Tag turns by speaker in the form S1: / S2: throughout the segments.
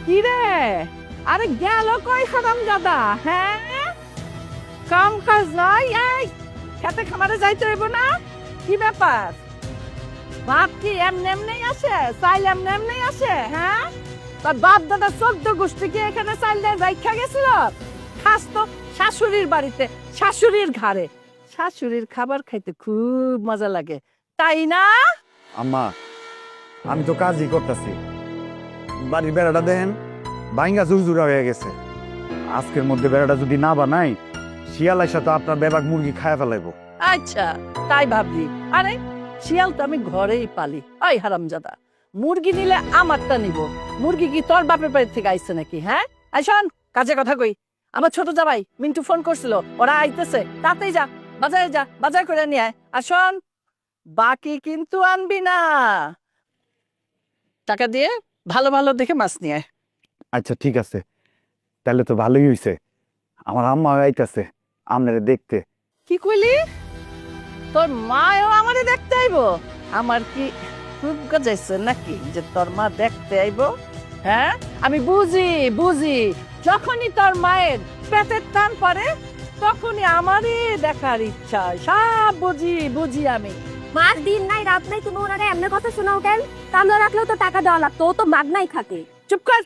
S1: কি রে? আরে গেল কই হারামজাদা? হ্যাঁ, কাম কাজ নাই। এই খেতে খামারে যাইতে হইব না? কি ব্যাপার? বাপ কি এমনি আসে? চাইল এমনি আসে? হ্যাঁ, তোর বাপ দাদা 14 গোষ্ঠী কি এখানে চাইল দিয়ে রাইখা গেছিল? খাস তো শাশুড়ির বাড়িতে, শাশুড়ির ঘরে। শাশুড়ির খাবার খাইতে খুব মজা লাগে, তাই না?
S2: আম্মা, আমি তো কাজই করতেছি। বাড়ির বেড়াটা দেখেন, ভাঙ্গা জুরজুরা হয়ে গেছে। আজকের মধ্যে বেড়াটা যদি না বানাই, শিয়াল এসে তো আপনার বেবাক মুরগি খায় ফেলাইবো।
S1: আচ্ছা, তাই ভাবলি? আরে শিয়াল তো আমি ঘরেই পালি। ওই হারামজাদা, মুরগি নিলে আমারটা নিব। মুরগি কি তোর বাপের বাড়ি থেকে আইছে নাকি? হ্যাঁ, আইসন কাজে কথা কই। আমার ছোট জামাই মিন্টু ফোন করছিল, ওরা আইতেছে। তাতেই যা, বাজারে যা, বাজার করে নিয়ে আয়। আর শোন, বাকি কিন্তু আনবি না। টাকা দিয়ে ভালো ভালো দেখে মাছ নিয়ে আয়।
S2: আচ্ছা ঠিক আছে, তাহলে তো ভালোই হইছে। আমার আম্মা আইতাছে আপনারে দেখতে।
S1: কি কইলি? তোর মাও আমারে দেখতে আইবো? আমার কি খুব গজাইছে নাকি যে তোর মা দেখতে আইবো? হ্যাঁ, আমি বুঝি যখনই তোর মায়ের পেটের টান পড়ে তখনই আমারই দেখার ইচ্ছা হয়। সব বুঝি আমি।
S3: মার দিন নাই রাত নাই তুমি ওনারে এমনি কথা শোনাও কেন? কামলা রাখলেও তো টাকা দেওয়া লাগতো, ও তো মাগনাই খাতে।
S1: চুপ কর,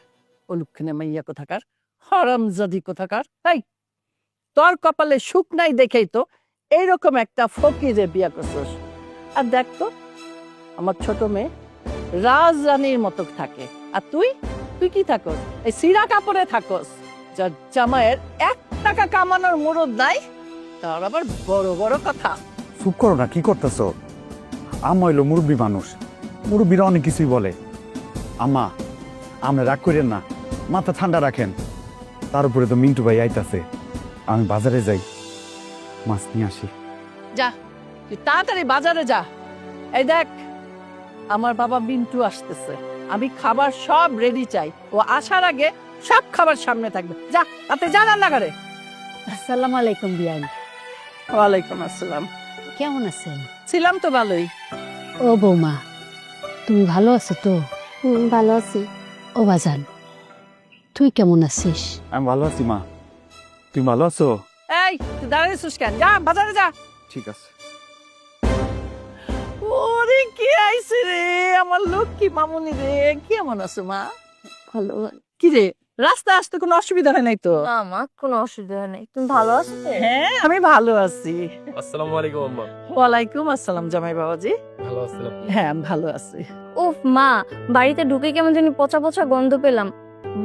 S1: অলুক্ষণে মাইয়া কোথাকার, হরামজাদি কোথাকার। এই তোর কপালে সুখ নাই দেখেই তো এইরকম একটা ফকিরে বিয়া করছস। আর দেখ তো, আমার ছোট মেয়ে রাজরানীর মতো থাকে, আর তুই কি থাকস? এই সিরা কাপড়ে থাকস। যার জামাইয়ের 1 টাকা কামানোর মুরদ নাই, তার আবার বড় বড় কথা।
S2: চুপ করো না, কি করতেছো? আম্মা হইলো মুরব্বী মানুষ, মুরব্বীরা অনেক কিছুই বলে। আম্মা, আমরা রাগ করেন না, মাথা ঠান্ডা রাখেন। তার উপরে তো মিন্টু ভাই আইতাছে, আমি বাজারে যাই, মাছ নিয়ে আসি।
S1: যা, তুই তাড়াতাড়ি বাজারে যা। এই দেখ, আমার বাবা মিন্টু আসতেছে, আমি খাবার সব রেডি চাই। ও আসার আগে সব খাবার সামনে থাকবে। যা, তাতে যা রান্না করে।
S4: আসসালামু আলাইকুম বিয়ান,
S1: ওয়ালাইকুম আসসালাম।
S4: কেমন আছেন?
S1: ছিলাম তো ভালোই।
S4: ও বৌমা, তুমি ভালো আছো তো?
S3: ভালো আছি।
S4: ও বাজান, তুই কেমন আছিস?
S2: আমি ভালো আছি মা, তুমি ভালো আছো?
S1: এই তুই দাঁড়িয়েছিস কেন? যা বাজারে যা।
S2: ঠিক আছে।
S1: ওরে কে আইছে রে, আমার লক্ষ্মী মামুনি রে। কেমন আছো মা?
S3: ভালো।
S1: কি রে, রাস্তা আসতে কোনো অসুবিধা হয় নাই তো?
S3: না মা, কোনো অসুবিধা নেই। তুমি ভালো আছো তো?
S1: হ্যাঁ, আমি ভালো আছি।
S5: আসসালামু আলাইকুম আম্মা।
S1: ওয়ালাইকুম আসসালাম জামাই বাবাজি।
S5: ভালো আছেন?
S1: হ্যাঁ, আমি ভালো আছি।
S3: উফ মা, বাড়িতে ঢুকে কেমন জানি পচা পচা গন্ধ পেলাম।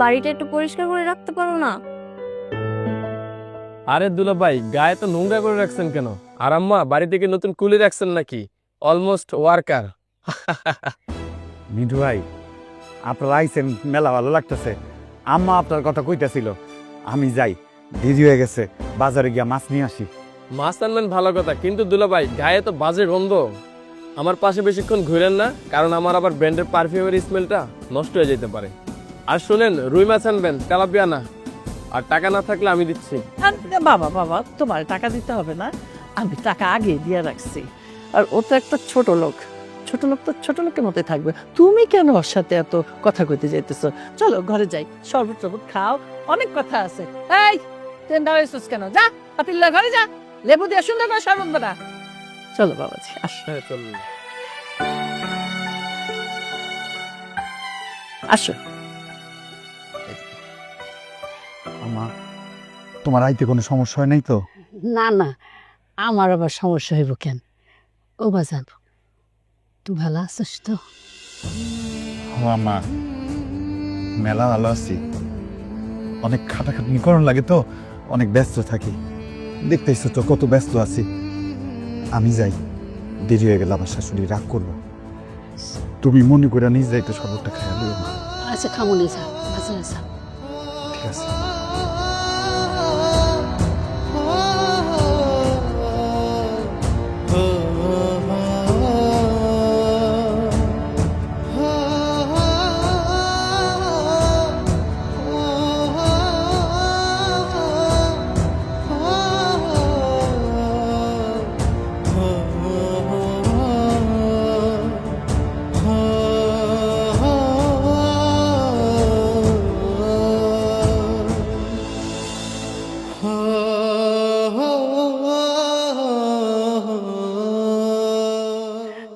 S3: বাড়িটা একটু পরিষ্কার করে রাখতে পারো না?
S5: আরে দুলা ভাই, গায়ে তো নোংরা করে রাখছেন কেন? আর আম্মা, বাড়ি থেকে নতুন কুলি রাখছেন নাকি? Almost worker.
S2: মিন্টু ভাই, আপনারা আইছেন, মেলা ভালো লাগতেছে। আম্মা আপনার কথা কইতাছিল, আমি যাই, দেরি হয়ে গেছে, বাজারে গিয়া মাছ নিয়ে আসি।
S5: মাছ আনলেন ভালো কথা, কিন্তু দুলা ভাই গায়ে তো বাজে গন্ধ। আমার পাশে বেশিক্ষণ ঘুরেন না, কারণ আমার আবার ব্র্যান্ডের পারফিউমের স্মেলটা নষ্ট হয়ে যেতে পারে। আর শুনেন, রুই মাছ আনবেন, তেলাপিয়া না। আর টাকা না থাকলে আমি দিচ্ছি।
S1: বাবা, তোমার টাকা দিতে হবে না, আমি টাকা আগে দিয়ে রাখছি। আর ও তো একটা ছোট লোক তো ছোট লোকের মতোই থাকবে। তুমি কেন ওর সাথে এত কথা কইতে যাইতেছো? চলো ঘরে যাই, শরবত টরবত খাও, অনেক কথা আছে। এই তুই দাঁড়াইছিস কেন? যা, পাতিল্লা ঘরে যা, লেবু দিয়ে সুন্দর করে শরবত বানা। চলো বাবাজি, আসো
S5: হ্যাঁ চলুন।
S1: আসো।
S2: আম্মা, তোমার আইতে কোনো সমস্যা হয় নাই তো?
S4: না না, আমার আবার সমস্যা হইব কেন? ও বাজান, তুই ভালো আছিস তো?
S2: ও আম্মা, মেলা ভালো আছি। অনেক খাটাখাটনি করণ লাগে তো, অনেক ব্যস্ত থাকি। দেখতেইছো তো কত ব্যস্ত আছি। আমি যাই, দেরি হয়ে গেলে আমার শাশুড়ি রাগ করবো। তুমি মনে করে নিজ যাইতে সর্বটা খেয়াল হইও না।
S4: আচ্ছা, খামুনি যা, বাজারে যা।
S2: ঠিক আছে।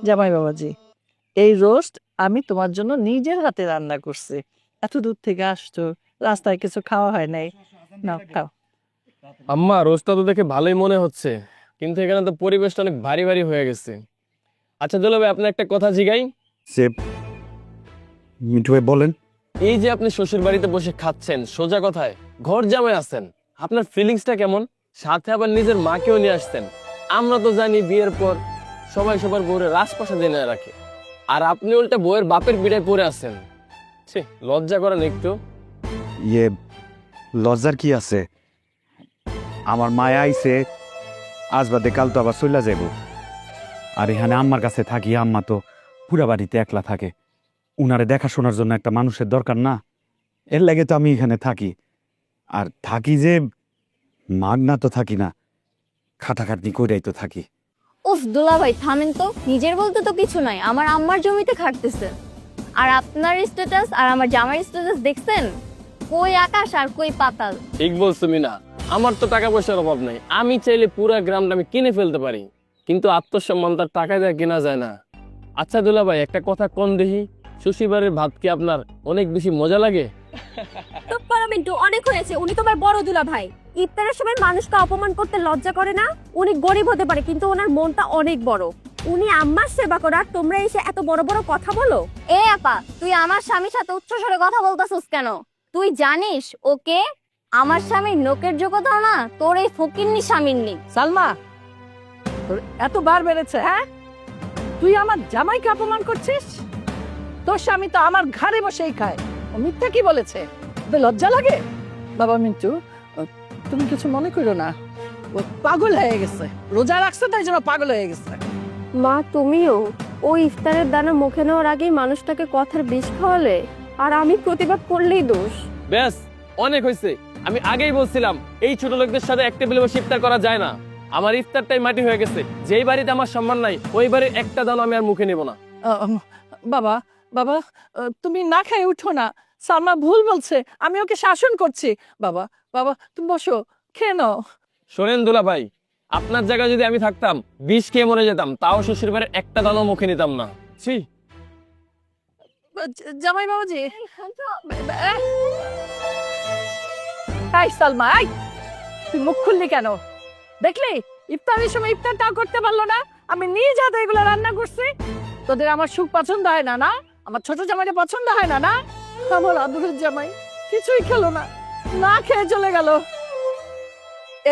S1: জামাই বাবাজি, এই রোস্ট আমি তোমার জন্য নিজের হাতে রান্না করছি। এত দূর থেকে আসছো, রাস্তায় কিছু খাওয়া হয় নাই, নাও খাও।
S5: আম্মা রোজটা তো দেখে ভালোই মনে হচ্ছে, কিন্তু এখানে তো পরিবেশটা অনেক ভারী ভারী হয়ে গেছে। আচ্ছা দুলা ভাই, আপনার একটা কথা জিগাই।
S2: সে মিঠু ভাই বলেন।
S5: এই যে আপনি শ্বশুর বাড়িতে বসে খাচ্ছেন, সোজা কথায় ঘর জামাই আছেন, আপনার ফিলিংসটা কেমন? সাথে আবার নিজের মাকেও নিয়ে আসছেন। আমরা তো জানি বিয়ের পর সবাই সবার বউরে রাজপ্রাসাদে এনে রাখে, আর আপনি উল্টা বউয়ের বাপের পিঠায় পড়ে আছেন। ছি, লজ্জা করেন একটু।
S2: ইয়ে, লজ্জার কি আছে? আমার মায়া আইছে, আজ বাদে কাল তো আবার চইলা যাইব। আর এখানে আম্মার কাছে থাকি, আম্মা তো পুরা বাড়িতে একলা থাকে, উনারে দেখাশোনার জন্য একটা মানুষের দরকার না? এর লাগে তো আমি এখানে থাকি। আর থাকি যে মাগনা তো থাকি না, খাটাখাটনি কইরাই তো থাকি।
S3: উফ দুলাভাই থামেন তো, নিজের বলতে তো কিছু নাই, আমার আম্মার জমিতে খাটতেছে। আর আপনার স্ট্যাটাস আর আমার জামাইয়ের স্ট্যাটাস দেখছেন? কই আকাশ আর কই পাতাল।
S5: ঠিক বলছো মিনা, আমার তো টাকা পয়সার অভাব নাই, আমি চাইলে পুরা গ্রামটা আমি কিনে ফেলতে পারি, কিন্তু আত্মসম্মান তার টাকা দিয়ে কেনা যায় না। আচ্ছা দুলা ভাই, একটা কথা কোন দেখি, শ্বশুরবাড়ির ভাত কি আপনার অনেক বেশি মজা লাগে?
S6: তোর মিন্টু অনেক হয়েছে, উনি তোমার বড় দুলা ভাই। ইফতারের সময় মানুষকে অপমান করতে লজ্জা করে না? উনি গরিব হতে পারে, কিন্তু ওনার মনটা অনেক বড়। উনি আম্মার সেবা করার, তোমরা এসে এত বড় বড় কথা বলো।
S3: এ আপা, তুই আমার স্বামীর সাথে উচ্চস্বরে কথা বলতাছিস কেন? তুই জানিস ওকে? আমার স্বামীর নোকের যোগ্যতা না তোর এই ফকিন্নি স্বামীর নেই।
S1: সালমা, তোর এত বার বেড়েছে, হ্যাঁ? তুই আমার জামাইকে অপমান করছিস? তোর স্বামী তো আমার ঘাড়ে বসেই খায়, ও মিথ্যা কি বলেছে? তোর লজ্জা লাগে? বাবা মিন্টু, তুমি কিছু মনে করো না, ও পাগল হয়ে গেছে, রোজা রাখছে তাই জন্য পাগল হয়ে গেছে।
S6: মা তুমিও ওই ইফতারের দানা মুখে নেওয়ার আগেই মানুষটাকে কথার বিষ খাওয়ালে, আর আমি প্রতিবাদ করলেই দোষ।
S5: ব্যাস, অনেক হয়েছে। আমি আগেই বলছিলাম এই ছোট লোকদের সাথে এক টেবিলে বসে ইফতার করা যায় না। আমার ইফতারটাই মাটি হয়ে গেছে। যেই বাড়িতে আমার সম্মান নাই, ওই বাড়ির একটা দান আমি আর মুখে নেব না।
S1: বাবা বাবা, তুমি না খেয়ে উঠো না, সালমা ভুল বলছে, আমি ওকে শাসন করছি। বাবা বাবা, তুমি বসো, খেয়ে নাও।
S5: শোনেন দুলা ভাই, আপনার জায়গায় যদি আমি থাকতাম, বিষ খেয়ে মরে যেতাম, তাও শ্বশুর বাড়ির একটা দানও মুখে নিতাম না। ছি।
S1: জামাই বাবাজি, এই সালমা, এই তুই মুখ খুললি কেন? দেখলি ইফতারের সময় ইফতারটাও করতে পারলো না। আমি নিজ হাতে এগুলো রান্না করছি। তোদের আমার সুখ পছন্দ হয় না? না, আমার ছোট জামাইটা পছন্দ হয় না? না, আমার আদরের জামাই কিছুই খেলো না, না খেয়ে চলে গেল।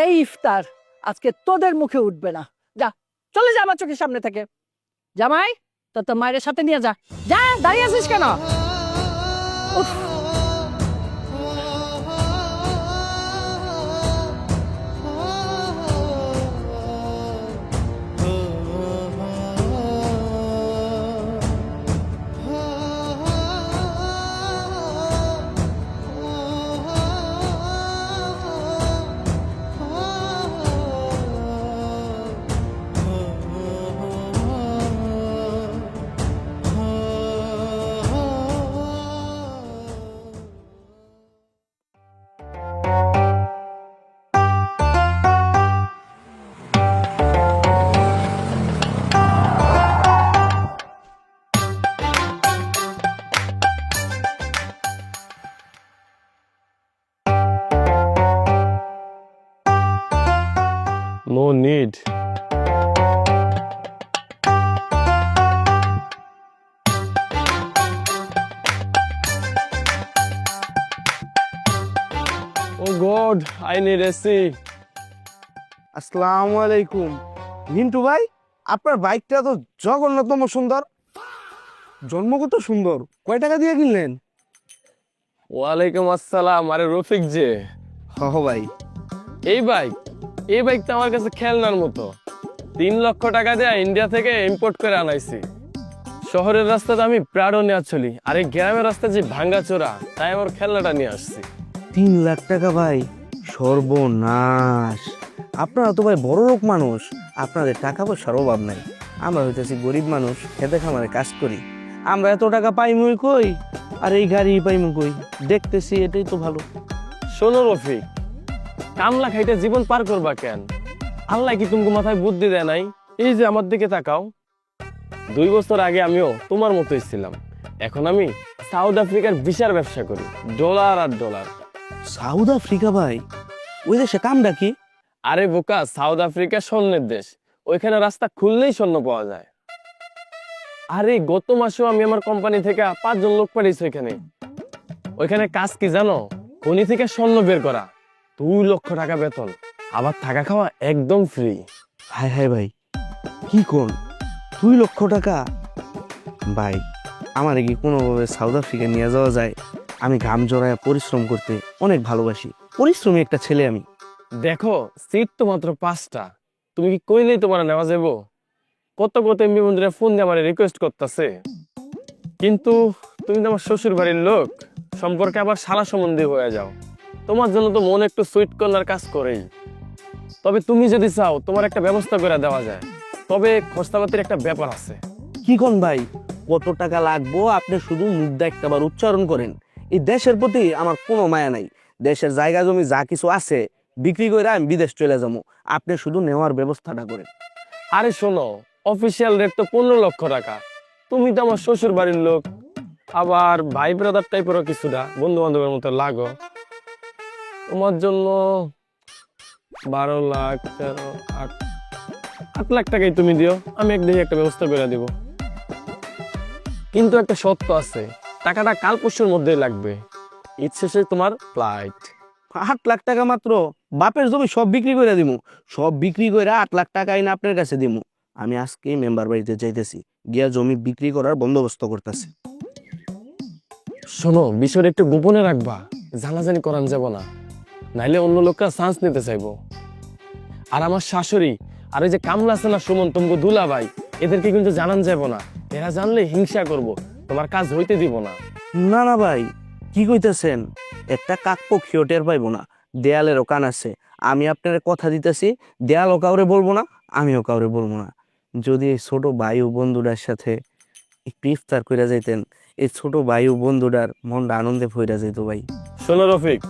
S1: এই ইফতার আজকে তোদের মুখে উঠবে না। যা, চলে যা আমার চোখের সামনে থেকে। জামাই, তোর মায়ের সাথে নিয়ে যা। যা, দাঁড়িয়ে আছিস কেন? উফ।
S5: No need. Oh God, I need AC.
S7: আসসালামু আলাইকুম। মিন্টু ভাই, আপনার বাইকটা তো জঘন্যতম সুন্দর, জন্মগত সুন্দর। কয় টাকা দিয়ে কিনলেন?
S5: ওয়ালাইকুম আসসালাম। আরে রফিক যে,
S7: হ ভাই।
S5: এই বাইকটা আমার কাছে খেলনার মতো। 3 লক্ষ টাকা দিয়ে ইন্ডিয়া থেকে ইম্পোর্ট করে আনাইছি। শহরের রাস্তাতে আমি প্রাডো নিয়ে চলি, আর এই গ্রামের রাস্তা যে ভাঙ্গা চোরা, তাই আমার খেলনাটা নিয়ে আসছি।
S7: 3 লাখ টাকা ভাই, সর্বনাশ। আপনারা তো ভাই বড় লোক মানুষ, আপনাদের টাকা পয়সার অভাব নাই। আমরা হইতেছি গরিব মানুষ, খেতে খামারে কাজ করি। আমরা এত টাকা পাইমই কই, আর এই গাড়ি পাইমই কই? দেখতেছি এটাই তো ভালো।
S5: শোনো রফিক, কামলা খাইতে জীবন পার করবা কেন? আল্লাহ কি তুমি মাথায় বুদ্ধি দেয় নাই? এই যে আমার দিকে তাকাও, 2 বছর আগে আমিও তোমার মতোই ছিলাম। এখন আমি সাউথ আফ্রিকার ভিসার ব্যবসা করি, ডলার আর ডলার।
S7: সাউথ আফ্রিকা ভাই, ওই দেশে কামটা কি?
S5: আরে বোকা, সাউথ আফ্রিকা স্বর্ণের দেশ, ওইখানে রাস্তা খুললেই স্বর্ণ পাওয়া যায়। আরে গত মাসেও আমি আমার কোম্পানি থেকে 5 জন লোক পাঠিয়েছি ওইখানে। ওইখানে কাজ কি জানো? খনি থেকে স্বর্ণ বের করা, 2 লক্ষ টাকা বেতন, আবার থাকা খাওয়া একদম ফ্রি।
S7: হায় হায় ভাই, কি কোন 2 লক্ষ টাকা? ভাই আমার কি কোনোভাবে সাউথ আফ্রিকা নিয়ে যাওয়া যায়? আমি ঘাম জড়ায় পরিশ্রম করতে অনেক ভালোবাসি, পরিশ্রমী একটা ছেলে আমি।
S5: দেখো, সিট তো মাত্র 5টা, তুমি কি কইলেই তোমার নেওয়া যাবো? কত কত এমবি বন্ধুরা ফোন দিয়ে আমার রিকোয়েস্ট করতেছে, কিন্তু তুমি তো আমার শ্বশুর বাড়ির লোক, সম্পর্কে আবার সারা সম্বন্ধে হয়ে যাও। তোমার জন্য তো মন একটু সুইট কর্নার কাজ করেই। তবে তুমি যদি চাও তোমার একটা ব্যবস্থা করে দেওয়া যায়, তবে খরচাপাতির একটা ব্যাপার আছে।
S7: কি কোন ভাই, কত টাকা লাগবো? আপনি শুধু মুখটা একটাবার উচ্চারণ করেন। এই দেশের প্রতি আমার কোনো মায়া নাই। দেশের জায়গা জমি যা কিছু আছে বিক্রি করে আমি বিদেশ চলে যাবো, আপনি শুধু নেওয়ার ব্যবস্থাটা করেন।
S5: আরে শোনো, অফিসিয়াল রেট তো 15 লক্ষ টাকা। তুমি তো আমার শ্বশুর বাড়ির লোক, আবার ভাই ব্রাদার টাইপেরও কিছুটা বন্ধু বান্ধবের মতো লাগো। তোমার জন্য 12 লাখ 8 লাখ টাকাই তুমি দিও, আমি একদিকে একটা ব্যবস্থা করে দিব। কিন্তু একটা শর্ত আছে, টাকাটা কাল পরশুর মধ্যেই লাগবে। ঈদ শেষে তোমার ফ্লাইট।
S7: 8 লাখ টাকা মাত্র? বাপের জমি সব বিক্রি করে দিমু, সব বিক্রি করে 8 লাখ টাকা আইনা আপনার কাছে দিমু। আমি আজকেই মেম্বার বাড়িতে যাইতেছি, গিয়া জমি বিক্রি করার বন্দোবস্ত করতেছি।
S5: শোনো, বিষয়টা একটু গোপনে রাখবা, জানাজানি করান যাব না, নাইলে অন্য লোকরা চান্স নিতে চাইবো। আর আমার শাশুড়ি আর ওই যে কামলা আছে না সুমন, তোমাকে দুলা ভাই, এদেরকে কিন্তু জানান যাব না। এরা জানলে হিংসা করব, তোমার কাজ হইতে দিব না।
S7: না না ভাই, কি কইতেছেন? একটা কাকপক্ষীও টের পাইবো না, দেয়ালেরও কান আছে। আমি আপনার কথা দিতেছি, দেয়ালও কাউরে বলবো না, আমিও কাউরে বলবো না। যদি এই ছোট ভাই ও বন্ধুটার সাথে একটু ইফতার কইরা যাইতেন, এই ছোট ভাই ও বন্ধুটার মনটা আনন্দে ভইরা যেত ভাই।
S5: শোনো রফিক,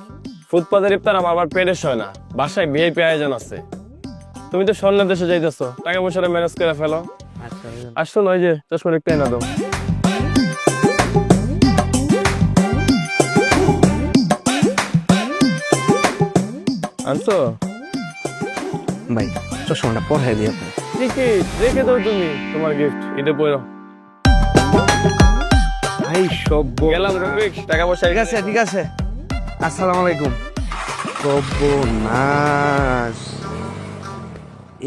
S5: ফুটপাতের ইফতার আমার পেটে হয় না, বাসায় ভিআইপি আয়োজন আছে। তুমি তো স্বর্ণের দেশে যাইতেছো, টাকা পয়সাটা ম্যানেজ করে ফেলো।
S7: আচ্ছা
S5: আর শোনো, ওই যে চশমার একটু এনে দাও। আনছো?
S7: ভাই চশমাটা পড়াই দিয়ে আপনি।
S5: টিকিট রেখে দাও তুমি, তোমার গিফট এটা পড়ো।
S7: ভাই সব
S5: গেলাম রফিক, টাকা পয়সা
S7: ঠিক আছে ঠিক আছে, আসসালামু আলাইকুম। সর্বনাশ,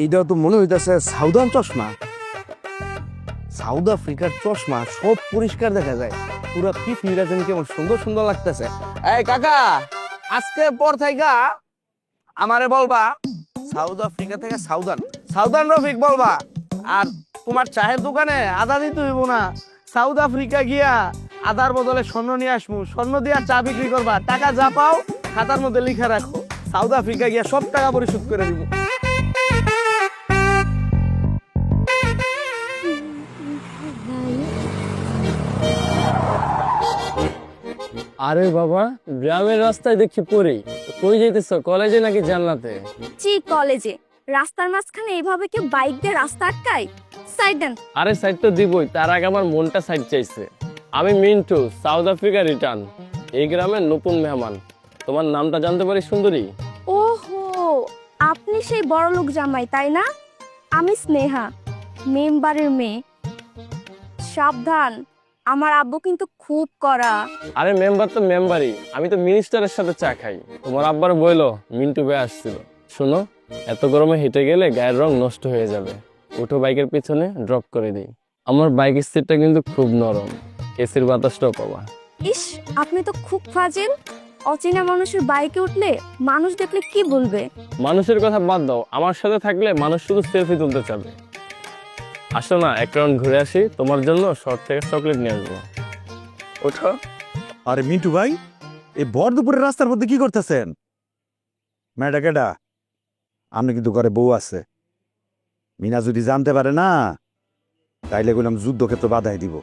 S7: এইটা তো মনে হইতেছে সাউদান চশমা। সাউথ আফ্রিকার চশমা, সব পরিষ্কার দেখা যায়, পুরো পৃথিবীটা যেন কেমন সুন্দর সুন্দর লাগতেছে। এই কাকা, আজকে পর থেকে আমারে বলবা সাউথ আফ্রিকা থেকে সাউদান সাউদান রফিক বলবা। আর তোমার চায়ের দোকানে আদা দিতে হইব না, সাউথ আফ্রিকা গিয়া আদার বদলে স্বর্ণ নিয়ে আসবো, স্বর্ণ দিয়া চা বিক্রি করবা, টাকা যা পাও খাতার মধ্যে লিখে রাখো, সাউথ আফ্রিকা গিয়া সব টাকা পরিশোধ করে দিব।
S5: আরে বাবা, গ্রামের রাস্তায় দেখি পড়ি, কই যাইতেছো? কলেজে নাকি জান্নাতে?
S6: জি কলেজে। রাস্তার মাঝখানে এইভাবে কেউ বাইক দিয়ে রাস্তা আটকায়? সাইড দেন।
S5: আরে সাইড তো দিবই, তার আগে আমার মনটা সাইড চাইছে। আমি মিন্টু, সাউথ আফ্রিকা রিটার্ন, এই গ্রামের নতুন মেহমান। তোমার নামটা জানতে পারি সুন্দরী?
S6: ওহো, আপনি সেই বড়লোক জামাই তাই না? আমি স্নেহা, মেম্বারের মেয়ে। সাবধান, আমার আব্বু কিন্তু খুব কড়া।
S5: আরে মেম্বার তো মেম্বারই, আমি তো মিনিস্টারের সাথে চা খাই। তোমার আব্বার বইলো মিন্টু ভাই আসছিল। শোনো, এত গরমে হেঁটে গেলে গায়ের রং নষ্ট হয়ে যাবে, উঠো বাইকের পিছনে, ড্রপ করে দিই। আমার বাইক সিটটা কিন্তু খুব নরম, এসির বাতাসটাও পাবা।
S6: ইস, আপনি তো খুব ফাজিল। অচেনা মানুষের বাইকে উঠলে মানুষ দেখলে কি বলবে?
S5: মানুষের কথা বাদ দাও, আমার সাথে থাকলে মানুষ শুধু সেলফি তুলতে চাবে। আসো না, এক রাউন্ড ঘুরে আসি, তোমার জন্য শর্ট থেকে চকলেট নিয়ে আসবো। ওঠো।
S2: আরে মিন্টু ভাই, এই ভর দুপুরের রাস্তার মধ্যে কি করতেছেন? ম্যাডা কেডা? আপনি কিন্তু ঘরে বউ আছে, মিনা যদি জানতে পারে না তাইলে বললাম যুদ্ধক্ষেত্র বাধাই দিব।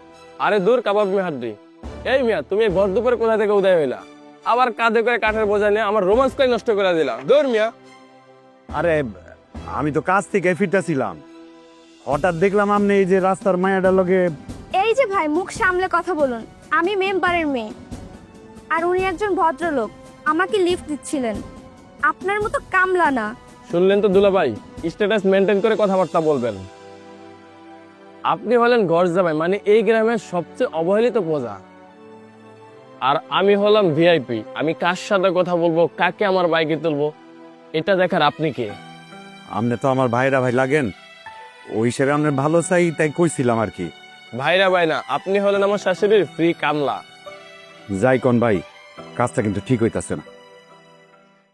S5: আরে দূর কাবাব মেহাদ্রি। এই মিয়া, তুমি এই ভর দুপুরে কোথা থেকে উদয় হইলা? আবার কাঁধে করে কাঠের বোঝা নিয়ে আমার রোমান্স করে নষ্ট করে দিলা। দূর মিয়া।
S2: আরে আমি তো কাজ থেকে ফিরতেছিলাম, হঠাৎ দেখলাম আপনি এই যে রাস্তার মায়াটার লগে।
S6: এই যে ভাই, মুখ সামলে কথা বলুন। আমি মেম্বারের মেয়ে, আর উনি একজন ভদ্রলোক, আমাকে লিফট দিচ্ছিলেন। আপনার মতো কামলা না।
S5: শুনলেন তো দুলাভাই, স্ট্যাটাস মেনটেন করে কথাবার্তা বলবেন। আপনি হলেন ঘর জামাই, মানে এই গ্রামের সবচেয়ে অবহেলিত প্রজা। আর আমি হলাম ভিআইপি। আমি কার সাথে কথা বলবো, কাকে আমার বাইকে তুলবো, এটা দেখার আপনি কে?
S2: আপনি তো আমার ভাইরা ভাই লাগেন, ওই হিসেবে আপনার ভালো চাই তাই কইছিলাম আর কি।
S5: ভাইরা ভাই না, আপনি হলেন আমার শাশুড়ির ফ্রি কামলা।
S2: যাই কোন ভাই, কাজটা কিন্তু ঠিক হইতাছে না।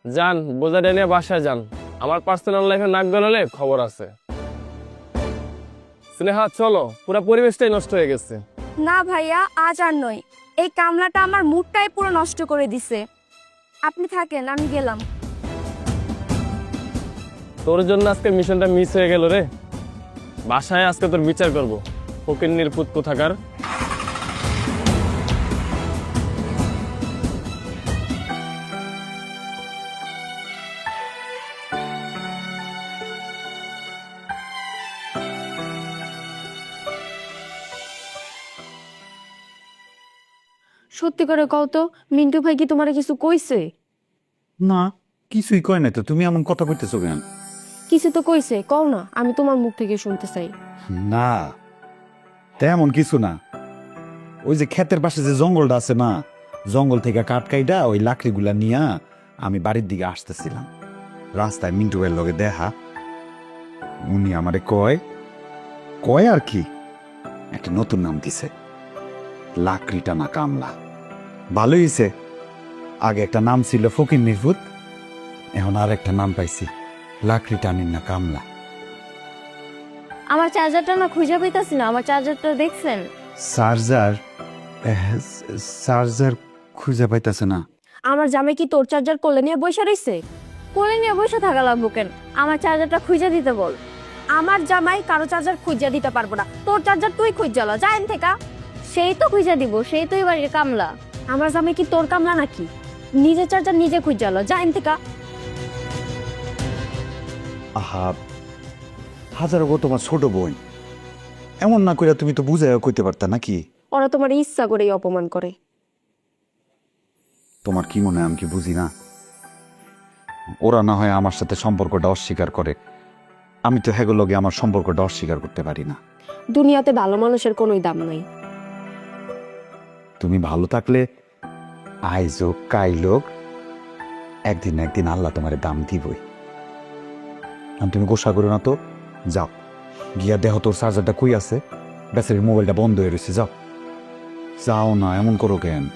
S5: যান, বোঝাটা নিয়ে বাসায় যান। আমার পার্সোনাল লাইফে নাক গলালে খবর আছে। স্নেহা চলো, পুরো পরিবেশটাই নষ্ট হয়ে গেছে।
S6: না ভাইয়া, আজ আর নয়। এই কামলাটা আমার মুডটাই পুরো নষ্ট করে দিছে। আপনি থাকেন, আমি গেলাম।
S5: তোর জন্য আজকে মিশনটা মিস হয়ে গেল রে। বাসায় আজকে তোর বিচার করব, ফকিন্নির পুত কোথাকার।
S6: সত্যি করে কও তো, মিন্টু ভাই কি তোমার কিছু কইছে?
S2: না, কিছুই কয় নাই তো, তুমি এমন কথা কইতেছো কেন?
S6: কিছু তো কইছে, কও না, আমি তোমার মুখ থেকে শুনতে চাই।
S2: না, তেমন কিছু না। ওই যে ক্ষেতের পাশে যে জঙ্গলটা আছে না, জঙ্গল থেকে কাঠ কাইটা ওই লাকড়িগুলা নিয়া আমি বাড়ির দিকে আসতেছিলাম। রাস্তায় মিন্টু ভাইয়ের লগে দেখা, উনি আমারে কয় কয় আর কি, একটা নতুন নাম দিছে, লাকড়ি টানা কামলা। ভালোই হয়েছে, আগে একটা নাম ছিল ফকির নির্ভুত, এখন আর একটা নাম পাইছি, লাকড়ি টানির না কামলা।
S3: আমার চার্জারটা না খুঁজে পাইতাছি না। আমার চার্জারটা দেখছেন?
S2: চার্জার? চার্জার খুঁজে পাইতেছে না।
S6: আমার জামাই কি তোর চার্জার কোলে নিয়ে বসে রইছে?
S3: কোলে নিয়ে বসে থাকা লাগবো কেন? আমার চার্জারটা খুঁজে দিতে বল।
S6: আমার জামাই কারো চার্জার খুঁজে দিতে পারবো না। তোর চার্জার তুই খুঁজে লো, যা এন থেকে।
S3: সেই তো খুঁজে দিব, সেই তো এবারে কামলা।
S6: আমার জামাই কি তোর কামলা নাকি? নিজের চার্জার নিজে খুঁজে লো, যা এন থেকে।
S2: আহা, হাজারো গো তোমার ছোট বোন, এমন না কইরা তুমি তো বুঝাইয়া কইতে পারতা নাকি?
S6: ওরা তোমার ইচ্ছা করেই অপমান করে।
S2: তোমার কি মনে হয় আমি কি বুঝি না? ওরা না হয় আমার সাথে সম্পর্কটা অস্বীকার করে, আমি তো হেগো লগে আমার সম্পর্কটা অস্বীকার করতে পারি না।
S6: দুনিয়াতে ভালো মানুষের কোনোই দাম নাই।
S2: তুমি ভালো থাকলে আইজ হোক কাইল হোক, একদিন না একদিন আল্লাহ তোমার দাম দিবই। আর তুমি গোসা করো না তো, যাও গিয়া দেহ তোর চার্জারটা কই আছে, বেচারির মোবাইলটা বন্ধ হয়ে রয়েছে, যাও যাও না, এমন করো কেন?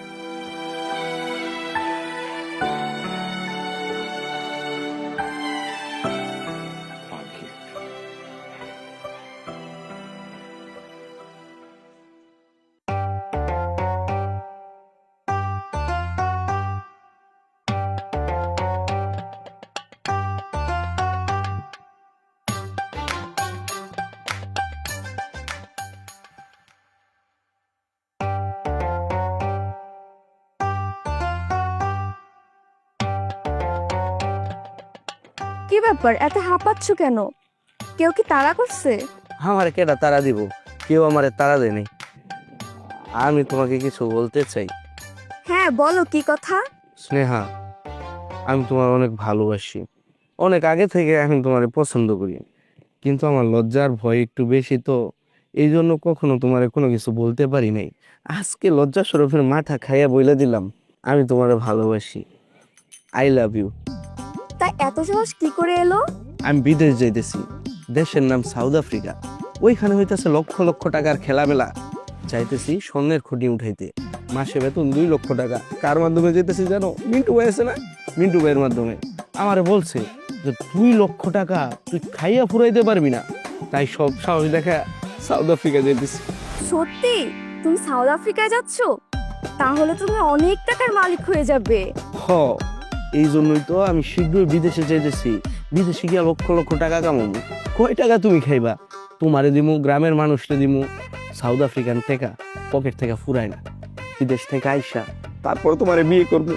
S6: কি ব্যাপার, এত হাঁপাচ্ছ কেন? কেউ কি তাড়া করছে?
S7: আমার কেটা তারা দিব? কেউ আমারে তারা দেয়নি। আমি তোমাকে কিছু বলতে চাই।
S6: হ্যাঁ বলো, কি কথা?
S7: স্নেহা, আমি তোমার অনেক ভালোবাসি, অনেক আগে থেকে আমি তোমারে পছন্দ করি, কিন্তু আমার লজ্জার ভয় একটু বেশি, তো এই জন্য কখনো তোমারে কোনো কিছু বলতে পারি নাই। আজকে লজ্জা স্বরূপের মাথা খাইয়া বইলে দিলাম আমি তোমারে ভালোবাসি। I love you.
S6: তাই এত সাহস কি করে এলো?
S7: আমি বিদেশ যাইতেছি, দেশের নাম সাউথ আফ্রিকা। ওইখানে হইতেছে লক্ষ লক্ষ টাকার খেলামেলা। যাইতেছি স্বর্ণের খুঁটি উঠাইতে, মাসে বেতন 2 লক্ষ টাকা। কার মাধ্যমে যেতেছি জানো? মিন্টু ভাই আছে না, মিন্টু ভাইয়ের মাধ্যমে। আমারে বলছে যে 2 লক্ষ টাকা তুই খাইয়া ফুরাইতে পারবি না, তাই সব সাহস দেখা সাউথ আফ্রিকা যেতেছি।
S6: সত্যি? তুমি সাউথ আফ্রিকায় যাচ্ছ? তাহলে তুমি অনেক টাকার মালিক হয়ে যাবে।
S7: হ, এই জন্যই তো আমি শীঘ্রই বিদেশে যেতেছি। বিদেশে গিয়া লক্ষ লক্ষ টাকা কামাবো। কয় টাকা তুমি খাইবা? তোমারে দিমু, গ্রামের মানুষকে দিমু। সাউথ আফ্রিকান টাকা পকেট থেকে ফুরায় না। বিদেশ থেকে আইসা তারপর তোমারে বিয়ে করবো।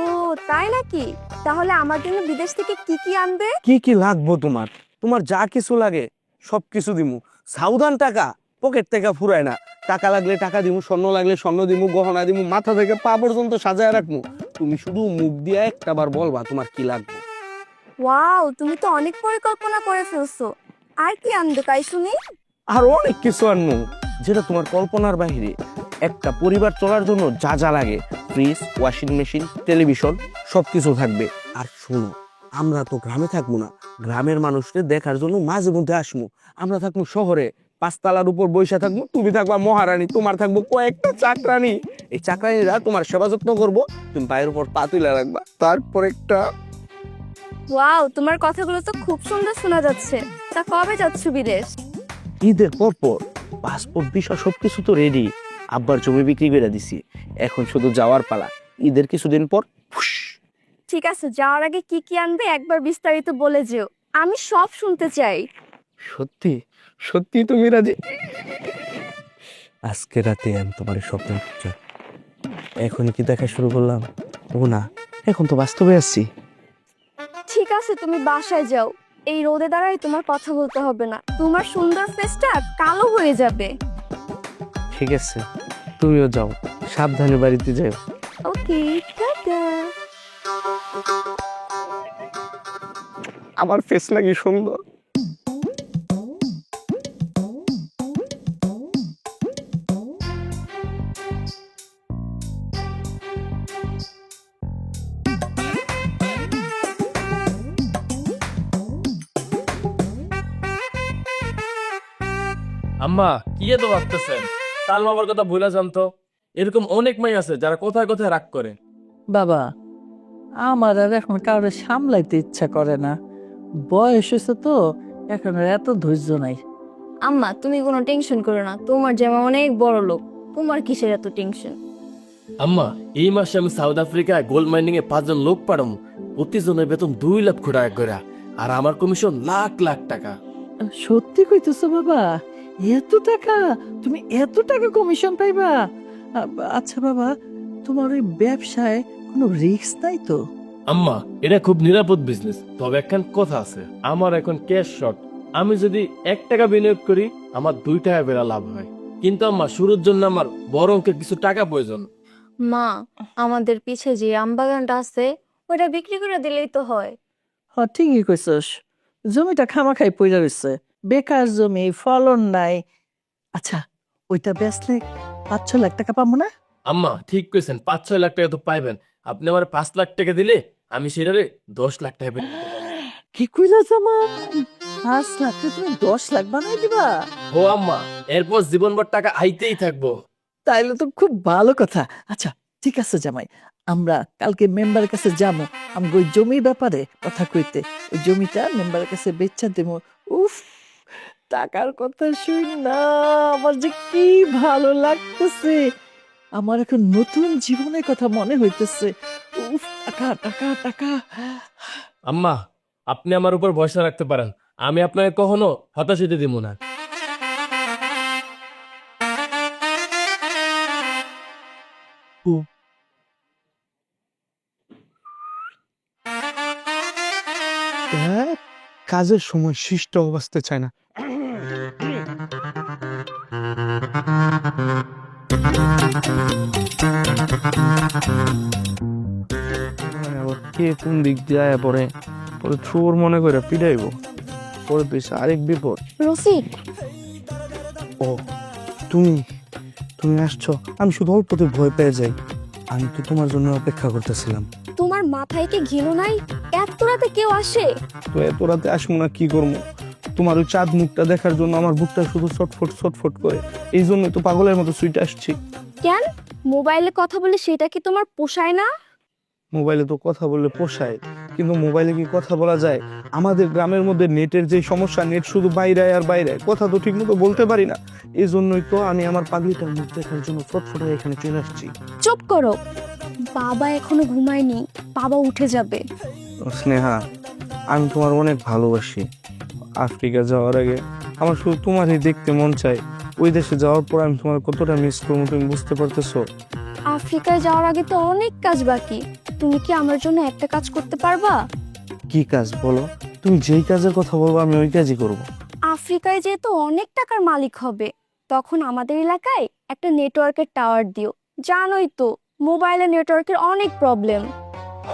S6: ও তাই নাকি? তাহলে আমার জন্য বিদেশ থেকে কি কি আনবে?
S7: কি কি লাগবো তোমার? তোমার যা কিছু লাগে সব কিছু দিমু। সাউদান টাকা পকেট থেকে ফুরায় না। টাকা লাগলে টাকা দিমু, স্বর্ণ লাগলে স্বর্ণ দিমু, গহনা দিমু, মাথা থেকে পা পর্যন্ত সাজায় রাখমু। তুমি শুধু মুখ দিয়ে একটাবার বলবা তোমার কি লাগবে।
S6: ওয়াও, তুমি তো অনেক পরিকল্পনা করে ফেলছো। আর কি আনবে তাই শুনি?
S7: আর অনেক কিছু আনমু যেটা তোমার কল্পনার বাইরে। একটা পরিবার চলার জন্য যা যা লাগে, ফ্রিজ, ওয়াশিং মেশিন, টেলিভিশন সবকিছু থাকবে। আর শোনো, আমরা তো গ্রামে থাকবো না, গ্রামের মানুষদের দেখার জন্য মাঝে মধ্যে আসবো। আমরা থাকবো শহরে, 5 তলার উপর বৈশা থাকবো, তুমি থাকবা মহারানী, তোমার থাকবো কয়েকটা চাকরানি। এই চাকরানিরা তোমার সেবা যত্ন করবো, তুমি পায়ের উপর পা তুলে রাখবা। তারপর একটা
S6: ওয়াও, তোমার কথাগুলো তো খুব সুন্দর শোনা যাচ্ছে। তা কবে যাচ্ছ বিদেশ?
S7: ঈদের পর পাসপোর্ট ভিসা সবকিছু তো রেডি। আব্বার জমি বিক্রি করে দিছি, এখন শুধু যাওয়ার পালা। ঈদের কিছুদিন পর ফুস।
S6: ঠিক আছে, যাওয়ার আগে কি কি আনবে একবার বিস্তারিত বলে যেও, আমি সব শুনতে চাই।
S7: সত্যি সত্যি তুমি রাজি? আজকে রাতে আমি তোমার স্বপ্ন দেখছি। এখন কি দেখা শুরু করলাম? ও না, এখন তো বাস্তবে আসছি।
S6: ঠিক আছে, তুমি বাসায় যাও। এই রোদে দাঁড়াই তোমার কথা বলতে হবে না, তোমার সুন্দর ফেসটা কালো হয়ে যাবে।
S7: ঠিক আছে, তুমিও যাও, সাবধানে বাড়িতে যাও।
S6: ওকে, টাটা।
S7: আমার ফেস লাগি সুন্দর।
S5: আম্মা কি এত ভাবতেছেন? তাল বাবার কথা ভুলা যান তো। এরকম অনেক মেয়ে আছে যারা কোথায় কোথায় রাগ করে।
S1: বাবা, আমার আর এখন কাউরে সামলাইতে ইচ্ছা করে না। বয়স হয়েছে তো, এখন আর এত ধৈর্য নাই।
S3: আম্মা তুমি কোনো টেনশন করো না, তোমার জামা অনেক বড় লোক, তোমার কিসের এত টেনশন?
S5: আম্মা এই মাসে আমি সাউথ আফ্রিকায় গোল্ড মাইনিং এ 5 জন লোক পাঠাবো। প্রতিজনের বেতন 2 লাখ টাকা করে, আর আমার কমিশন লাখ লাখ টাকা।
S1: সত্যি কইতেছো বাবা? এত টাকা? তুমি এত টাকা কমিশন পাইবা? আচ্ছা বাবা, তোমার ওই ব্যবসায় কোনো রিস্ক নাই তো?
S5: আম্মা এটা খুব নিরাপদ বিজনেস, তবে একখান কথা আছে, আমার এখন ক্যাশ শর্ট। আমি যদি 1 টাকা বিনিয়োগ করি আমার 2 টাকা বেড়া লাভ হয়। কিন্তু আম্মা শুরুর জন্য আমার বড় অঙ্কের কিছু টাকা প্রয়োজন।
S3: মা, আমাদের পিছে যে আমবাগানটা আছে ওটা বিক্রি করে দিলেই তো হয়।
S1: ঠিকই কইছস, জমিটা খামাখাই পইরা রইছে, বেকার জমি, ফলন নাই। আচ্ছা, ওইটা বেচলে 5-6 লাখ টাকা পাবো না?
S5: আম্মা ঠিক কইছেন, 5-6 লাখ টাকা তো পাইবেন। আপনি আমার 5 লাখ টাকা দিলে আমি সেটারে 10 লাখ টাকা বেচতে পারবো।
S1: কি কইলা জামা? 5 লাখ তুমি 10 লাখ বানাই দিবা?
S5: ও আম্মা, এরপর জীবনভর টাকা আইতেই থাকবো।
S1: তাইলে তো খুব ভালো কথা। আচ্ছা ঠিক আছে জামাই, আমরা কালকে মেম্বারের কাছে যাবো, আমি ওই জমির ব্যাপারে কথা কইতে। ওই জমিটা মেম্বারের কাছে বেচা দেবো। উফ, টাকার কথা শুন না আমার যে কি ভালো লাগতেছে। আমার এখন নতুন জীবনের কথা মনে হইতেছে। উফ, টাকা টাকা টাকা।
S5: আম্মা আপনি আমার উপর ভরসা রাখতে পারেন, আমি আপনাকে কখনো হতাশ হতে দিব না।
S7: কাজের সময় শিষ্ট অবস্থা চায় না। কে কোন দিক দিয়ে আয়া পরে পরে চোর মনে করে পিটাইবো, পরে তুই আরেক বিপদ।
S3: রসিক,
S7: ও তুমি তুমি আসছো? আমি শুধু অল্পতে ভয় পেয়ে যাই। আমি তো তোমার জন্য অপেক্ষা করতেছিলাম।
S6: তোমার মাথায় কি ঘিলু নাই? এত রাতে কেউ আসে?
S7: তো এত রাতে আসবো না কি করবো? তোমার ওই চাঁদ মুখটা দেখার জন্য আমার বুকটা শুধু ছটফট ছটফট করে, এই জন্য তো পাগলের মতো সুইটে আসছি।
S6: কেন, মোবাইলে কথা বলে সেটা কি তোমার পোষায় না?
S7: মোবাইলে তো কথা বললে পোষায়, কিন্তু মোবাইলে কি কথা বলা যায়? আমাদের গ্রামের মধ্যে নেটের যে সমস্যা, নেট শুধু বাইরে আর বাইরে, কথা তো ঠিক মতো বলতে পারি না। এই জন্যই তো আমি আমার পাগলিটার মুখ দেখার জন্য ছটফট হয়ে এখানে চলে আসছি।
S6: চুপ করো, বাবা এখনো ঘুমায়নি, বাবা উঠে যাবে।
S7: স্নেহা, আমি তোমার অনেক ভালোবাসি। আফ্রিকা যাওয়ার আগে আমার শুধু তোমারই দেখতে মন চায়। ওই দেশে যাওয়ার পর আমি তোমার কতটা মিস করবো তুমি বুঝতে পারতেছো?
S6: আফ্রিকায় যাওয়ার আগে তো অনেক কাজ বাকি, তুমি কি আমার জন্য একটা কাজ করতে পারবা?
S7: কি কাজ বলো? তুমি যেই কাজের কথা বলবো আমি ওই কাজই করবো।
S6: আফ্রিকায় যেহেতু অনেক টাকার মালিক হবে, তখন আমাদের এলাকায় একটা নেটওয়ার্কের টাওয়ার দিও। জানোই তো মোবাইলে নেটওয়ার্কের অনেক প্রবলেম।
S7: হ,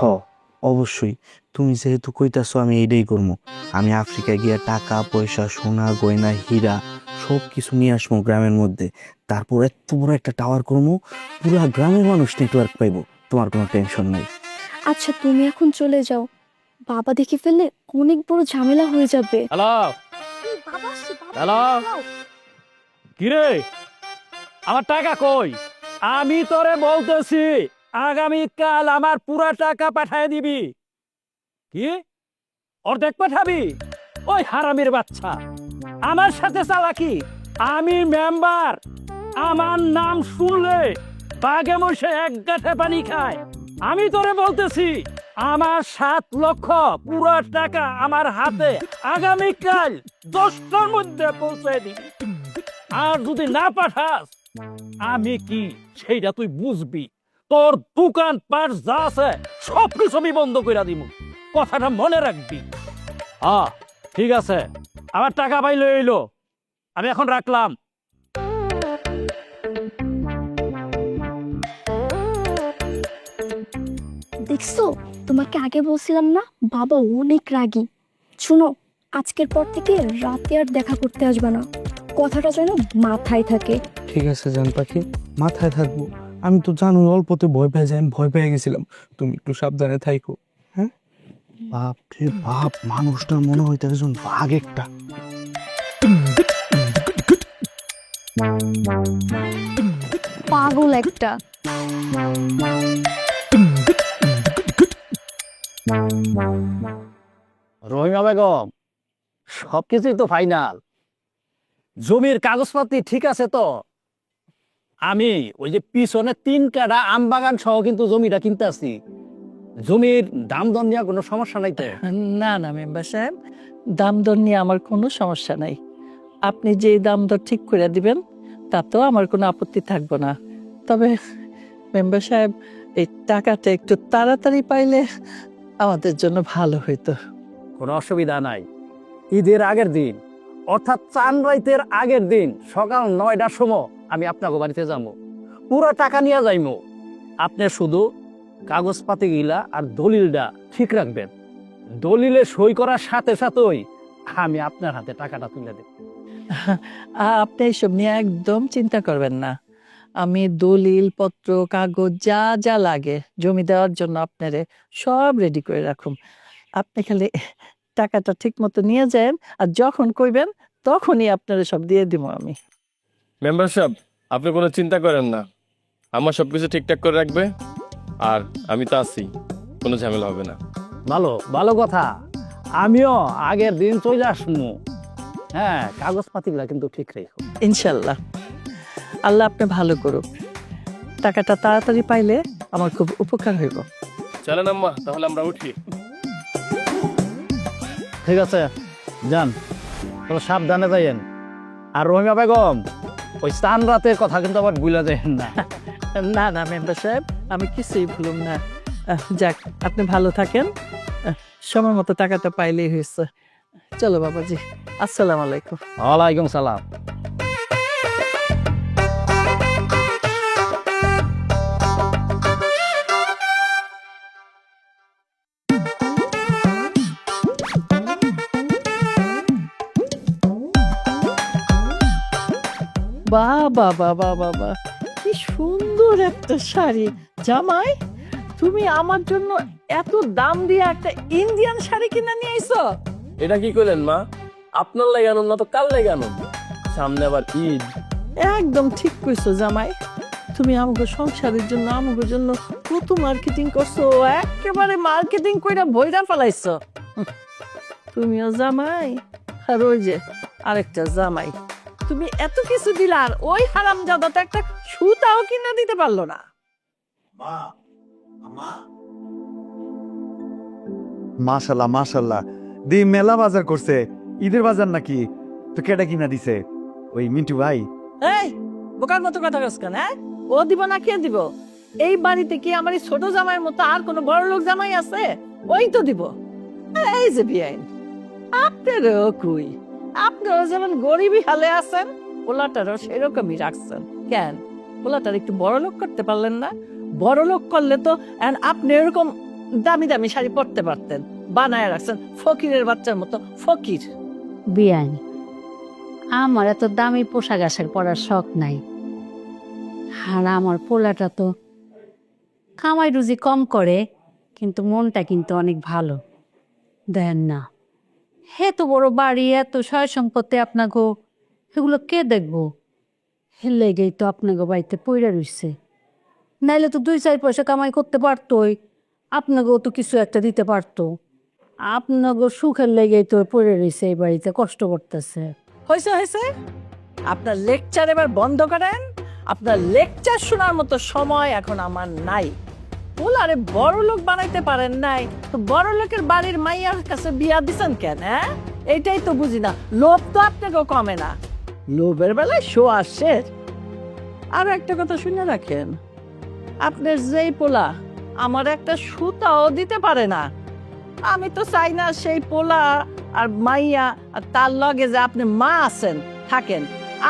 S7: অবশ্যই। তুমি যেহেতু কইতাছো আমি এইটাই করবো। আমি আফ্রিকায় গিয়া টাকা পয়সা সোনা গয়না হীরা সব কিছু নিয়ে আসবো গ্রামের মধ্যে। তারপর এত বড় একটা টাওয়ার করবো, পুরা গ্রামের মানুষ নেটওয়ার্ক পাইবো। তোমার কোনো টেনশন নাই।
S6: আচ্ছা তুমি এখন চলে যাও, বাবা দেখে ফেললে অনেক বড় ঝামেলা হয়ে যাবে।
S5: হ্যালো হ্যালো, কিরে আমার টাকা কই? আমি তোরে বলতেছি আগামীকাল আমার পুরা টাকা পাঠায় দিবি। কি অর্ধেক পাঠাবি? ওই হারামির বাচ্চা আমার সাথে চালাকি। আমি মেম্বার, আমার নাম শুনলে বাঘে মশে এক গাঁঠে পানি খায়। আমি তোরে বলতেছি আমার 7 লক্ষ পুরো টাকা আমার হাতে আগামীকাল 10টার মধ্যে পৌঁছে দিবি। আর যদি না পাঠাস আমি কি সেইটা তুই বুঝবি। তোর দোকান পাট যা আছে সব কিছু আমি বন্ধ করে দিব। কথাটা মনে রাখবি। ঠিক আছে, আমার টাকা পাইলে এলো। আমি এখন রাখলাম।
S6: দেখছো, তোমাকে আগে বলছিলাম না বাবা অনেক রাগী। শুনো, আজকের পর থেকে রাতে আর দেখা করতে আসবে না, কথাটা যেন মাথায় থাকে।
S7: ঠিক আছে জান পাখি, মাথায় থাকবো। আমি তো জানো অল্পতে ভয় পেয়ে যাই, আমি ভয় পেয়ে গেছিলাম। তুমি একটু সাবধানে থাইকো। হ্যাঁ, বাপ রে বাপ, মানুষটা মনে হইতে একজন বাঘ একটা।
S6: পাগল একটা।
S5: রহিমা বেগম, সবকিছুই তো ফাইনাল। জমির কাগজপত্র ঠিক আছে তো? আমি ওই যে পিছনে 3 কাঠা আম বাগান সহ কিন্তু জমিটা কিনতে আসছি। জমির দাম দর নিয়ে কোনো সমস্যা নাই তো?
S1: না না মেম্বার সাহেব, দাম দর নিয়ে আমার কোনো সমস্যা নাই। আপনি যে দাম দর ঠিক করে দিবেন তাতেও আমার কোনো আপত্তি থাকবে না। তবে মেম্বার সাহেব, এই টাকাটা একটু তাড়াতাড়ি পাইলে আমাদের জন্য ভালো হইতো।
S5: কোনো অসুবিধা নাই। ঈদের আগের দিন অর্থাৎ চাঁদ রাইতের আগের দিন সকাল 9টার সময় আমি আপনাকে বাড়িতে যাবো, পুরো টাকা নিয়ে যাইমু। আপনি শুধু কাগজপাতি গিলা আর দলিলটা ঠিক রাখবেন। দলিলে সই করার সাথে সাথেই আমি আপনার হাতে টাকাটা তুলে দেব।
S1: আপনি এইসব নিয়ে একদম চিন্তা করবেন না। আমি দলিল পত্র কাগজ যা যা লাগে জমি দেওয়ার জন্য আপনারে সব রেডি করে রাখুম। আপনি খালি টাকাটা ঠিক মতো নিয়ে যান, আর যখন কইবেন তখনই আপনারে সব দিয়ে দিব আমি।
S5: মেম্বার সাহেব, আপনি কোনো চিন্তা করেন না, আমার সবকিছু ঠিকঠাক করে রাখবে। আর আমি তো আছি, কোনো ঝামেলা হবে না। ভালো ভালো কথা। আমিও আগের দিন চলে আসবো। হ্যাঁ, কাগজপাতিগুলা কিন্তু ঠিক রেখো।
S1: ইনশাল্লাহ, আল্লাহ আপনি ভালো করুক। টাকাটা তাড়াতাড়ি পাইলে আমার খুব উপকার হইব।
S5: চলেন আম্মা, তাহলে আমরা উঠি। ঠিক আছে, যান, তবে সাবধানে যাইয়েন। আর রহিমা বেগম, ওই চান রাতের কথা কিন্তু আবার ভুলে যাইয়েন না।
S1: না না মেম্বার সাহেব, আমি কিছুই ভুলুম না। যাক, আপনি ভালো থাকেন। সময় মতো টাকাটা পাইলেই হয়েছে। চলো বাবাজি, আসসালামু আলাইকুম।
S5: ওয়ালাইকুম সালাম।
S1: বাবা বাবা বাবা, কি সুন্দর একটা শাড়ি। জামাই, তুমি আমার জন্য এত দাম দিয়ে একটা ইন্ডিয়ান শাড়ি কিনে নিয়ে আইছো?
S5: এটা কি করলেন মা? আপনার লাগে আনন্দ না তো কার লাগে আনন্দ? সামনে আবার ঈদ।
S1: একদম ঠিক কইছো জামাই। তুমি আমাকে সংসারের জন্য আমাকে জন্য কত মার্কেটিং করছো, একেবারে মার্কেটিং কইরা বইরা ফেলাইছো। তুমিও জামাই, আর ওই যে আরেকটা জামাই। তুমি এত কিছু দিলা, আর ওই হারামজাদা তো একটা সুতাও কিনে দিতে পারলো না।
S2: মাশাল্লাহ মাশাল্লাহ, দি মেলা বাজার করছে। ঈদের বাজার নাকি? তো কেডা কিনা দিছে? ওই মিন্টু ভাই?
S1: এই বোকার মতো কথা কস কেন? হ্যাঁ, ও দিব না কে দিব? এই বাড়িতে কি আমার এই ছোট জামাইয়ের মতো আর কোনো বড় লোক জামাই আছে? ওই তো দিব। এই যে বিয়াইন, আপনারও কই, আপনারা যেমন গরিবই হালে আছেন, পোলাটারও সেরকমই রাখছেন। কেন পোলাটার একটু বড় লোক করতে পারলেন না? বড় লোক করলে তো আপনি এরকম দামি দামি শাড়ি পরতে পারতেন। বানায় রাখছেন ফকিরের বাচ্চার মতো ফকির।
S4: বিয়ান, আমার এত দামি পোশাক আশাক পরার শখ নাই। আর আমার পোলাটা তো কামাই রুজি কম করে, কিন্তু মনটা কিন্তু অনেক ভালো। দেন না, এত বড় বাড়ি, এত সয় সম্পত্তি আপনাকে, এগুলো কে দেখবো? লেগেই তো আপনাকে বাড়িতে পইরা রইছে। নাইলে তো 2-4 পয়সা কামাই করতে পারতোই, আপনাকেও তো কিছু একটা দিতে পারতো। আপনাকে সুখের লেগেই তো পড়ে রইছে এই বাড়িতে, কষ্ট করতেছে।
S1: হয়েছে হয়েছে, আপনার লেকচার এবার বন্ধ করেন। আপনার লেকচার শোনার মতো সময় এখন আমার নাই। পোলারে বড় লোক বানাইতে পারেন নাই, তো বড় লোকের বাড়ির মাইয়ার কাছে বিয়া দিছেন কেন? হ্যাঁ, এইটাই তো বুঝি না। লোভ তো আপনাকেও কমে না, লোভের বেলায় শো আসে। আর একটা কথা শুনে রাখেন, আপনার যেই পোলা আমার একটা সুতাও দিতে পারে না, আমি তো চাই না সেই পোলা আর মাইয়া আর তার লগে যে আপনি মা আছেন থাকেন।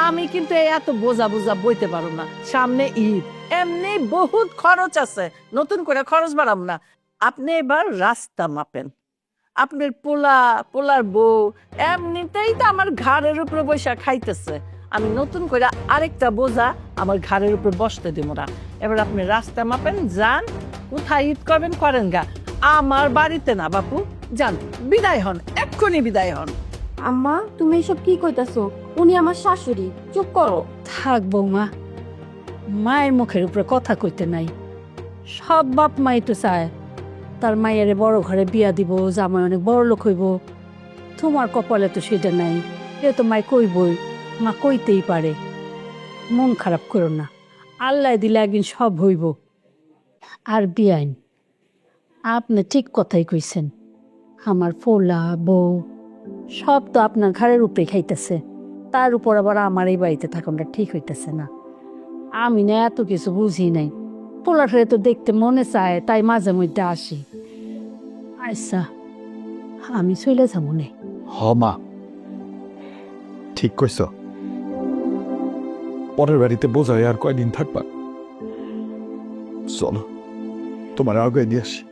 S1: আমি কিন্তু এত বোঝা বোঝা বইতে পারব না। সামনে ঈদ, এমনি বহুত খরচ আছে, নতুন করে খরচ বাড়াম না। আপনি এবার রাস্তা মাপেন। আপনার পোলার বউ এমনিতেই তো আমার ঘাড়ের উপরে বৈশা খাইতেছে, আমি নতুন করে আরেকটা বোঝা আমার ঘাড়ের উপরে বসতে দিব না। এবার আপনি রাস্তা মাপেন, যান, কোথায় ঈদ করবেন করেন গা, আমার বাড়িতে না। বাপু যান, বিদায় হন, এক্ষুনি বিদায় হন।
S6: আম্মা, তুমি এসব কি কইতাছো? উনি আমার শাশুড়ি, চুপ করো।
S4: থাক বৌমা, মায়ের মুখের উপরে কথা কইতে নাই। সব বাপ মাই তো চায় তার মায়ের বড় ঘরে বিয়া দিব, জামাই অনেক বড় লোক হইব। তোমার কপালে তো সেটা নাই, এ তো মাই কইবই, মা কইতেই পারে। মন খারাপ করো না, আল্লাহ দিলে একদিন সব হইব। আর বিয়াইন, আপনি ঠিক কথাই কইছেন। আমার পোলা বউ সব তো আপনার ঘরের উপরে খাইতেছে, তার উপর আবার আমার এই বাড়িতে থাকাটা ঠিক হইতেছে না। আমি না এত কিছু বুঝি নাই, পোলাটারে তো দেখতে মনে চায়, তাই মাঝে মধ্যে আসি। আচ্ছা, আমি চলে যাবো নে।
S2: হ মা, ঠিক কইছ। পরের বাড়িতে বোঝায় আর কয়দিন থাকবা? চলো তোমার আগে দিয়ে আসি।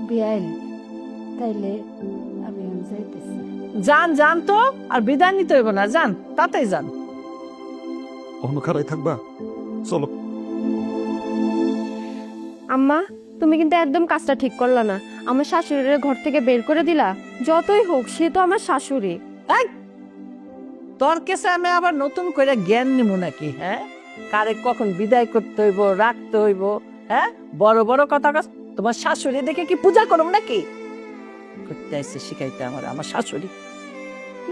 S4: বিয়াইন, তাইলে আমি যাইতেছি।
S1: যান যান তো, আর বিদায় নিতে হইব না, যান, তাতেই যান।
S2: অন্য খারাই থাকবা? চলো।
S6: আম্মা, তুমি কিন্তু একদম কাজটা ঠিক করলা না। আমার শাশুড়ির ঘর থেকে বের করে দিলা। যতই হোক, সে তো আমার শাশুড়ি।
S1: এই, তোর কাছে আমি আবার নতুন করে জ্ঞান নিব নাকি? হ্যাঁ, কারে কখন বিদায় করতে হইব, রাখতে হইব? হ্যাঁ, বড় বড় কথা তোমার শাশুড়ি দেখে কি পূজা করুম নাকি? করতে আসছে শিখাইতে আমার শাশুড়ি।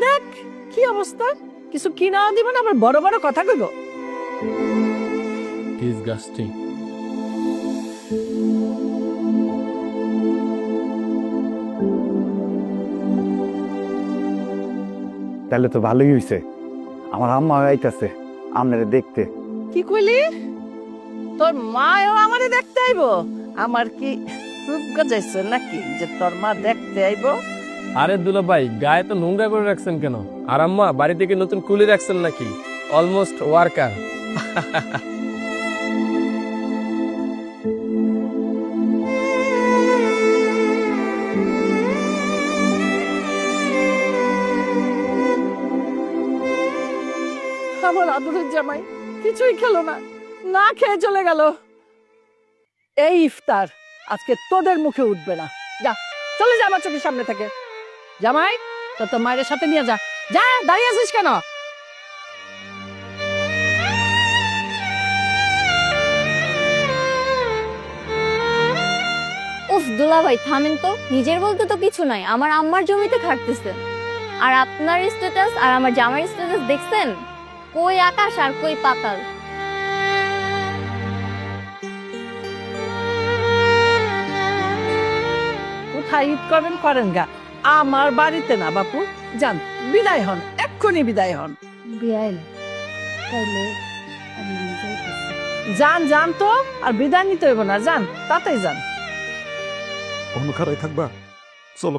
S1: দেখ কি অবস্থা, কিছু কিনা দিব না, আবার বড় বড় কথা কইব।
S5: ডিসগাস্টিং।
S2: তাহলে তো ভালোই হইছে, আমার আম্মা আইতাছে আপনারে দেখতে।
S1: কি কইলি? তোর মাও আমারে দেখতে আইব? আমার কি রূপ গজাইছে নাকি যে তোর মা দেখতে আইব?
S5: আরে দুলা ভাই, গায়ে তো নোংরা করে রাখছেন কেন? আর আম্মা বাড়ি থেকে নতুন কুলি রাখছেন নাকি? Almost worker.
S1: আমার আদরের জামাই কিছুই খেলো না, না খেয়ে চলে গেল। এই ইফতার আজকে তোদের মুখে উঠবে না। যা, চলে যা আমার চোখের সামনে থেকে। জামাই, তোর মায়ের সাথে নিয়ে যা। যা, দাঁড়িয়ে আছিস কেন?
S3: উফ দুলাভাই থামেন তো, নিজের বলতে তো কিছু নাই, আমার আম্মার জমিতে খাটতেছে। আর আপনার স্ট্যাটাস আর আমার জামার স্ট্যাটাস দেখছেন? কই আকাশ আর কই পাতাল।
S1: কোথায় ঈদ করবেন করেন গা, আমার বাড়িতে না। বাপু যান, বিদায় হন, এক্ষুনি বিদায় হন।
S4: বিয়াইন, তাইলে আমি যাইতেছি।
S1: যান যান তো, আর বিদায় নিতে হইব না, যান, তাতেই যান।
S2: অন্য খারাই থাকবা? চলো।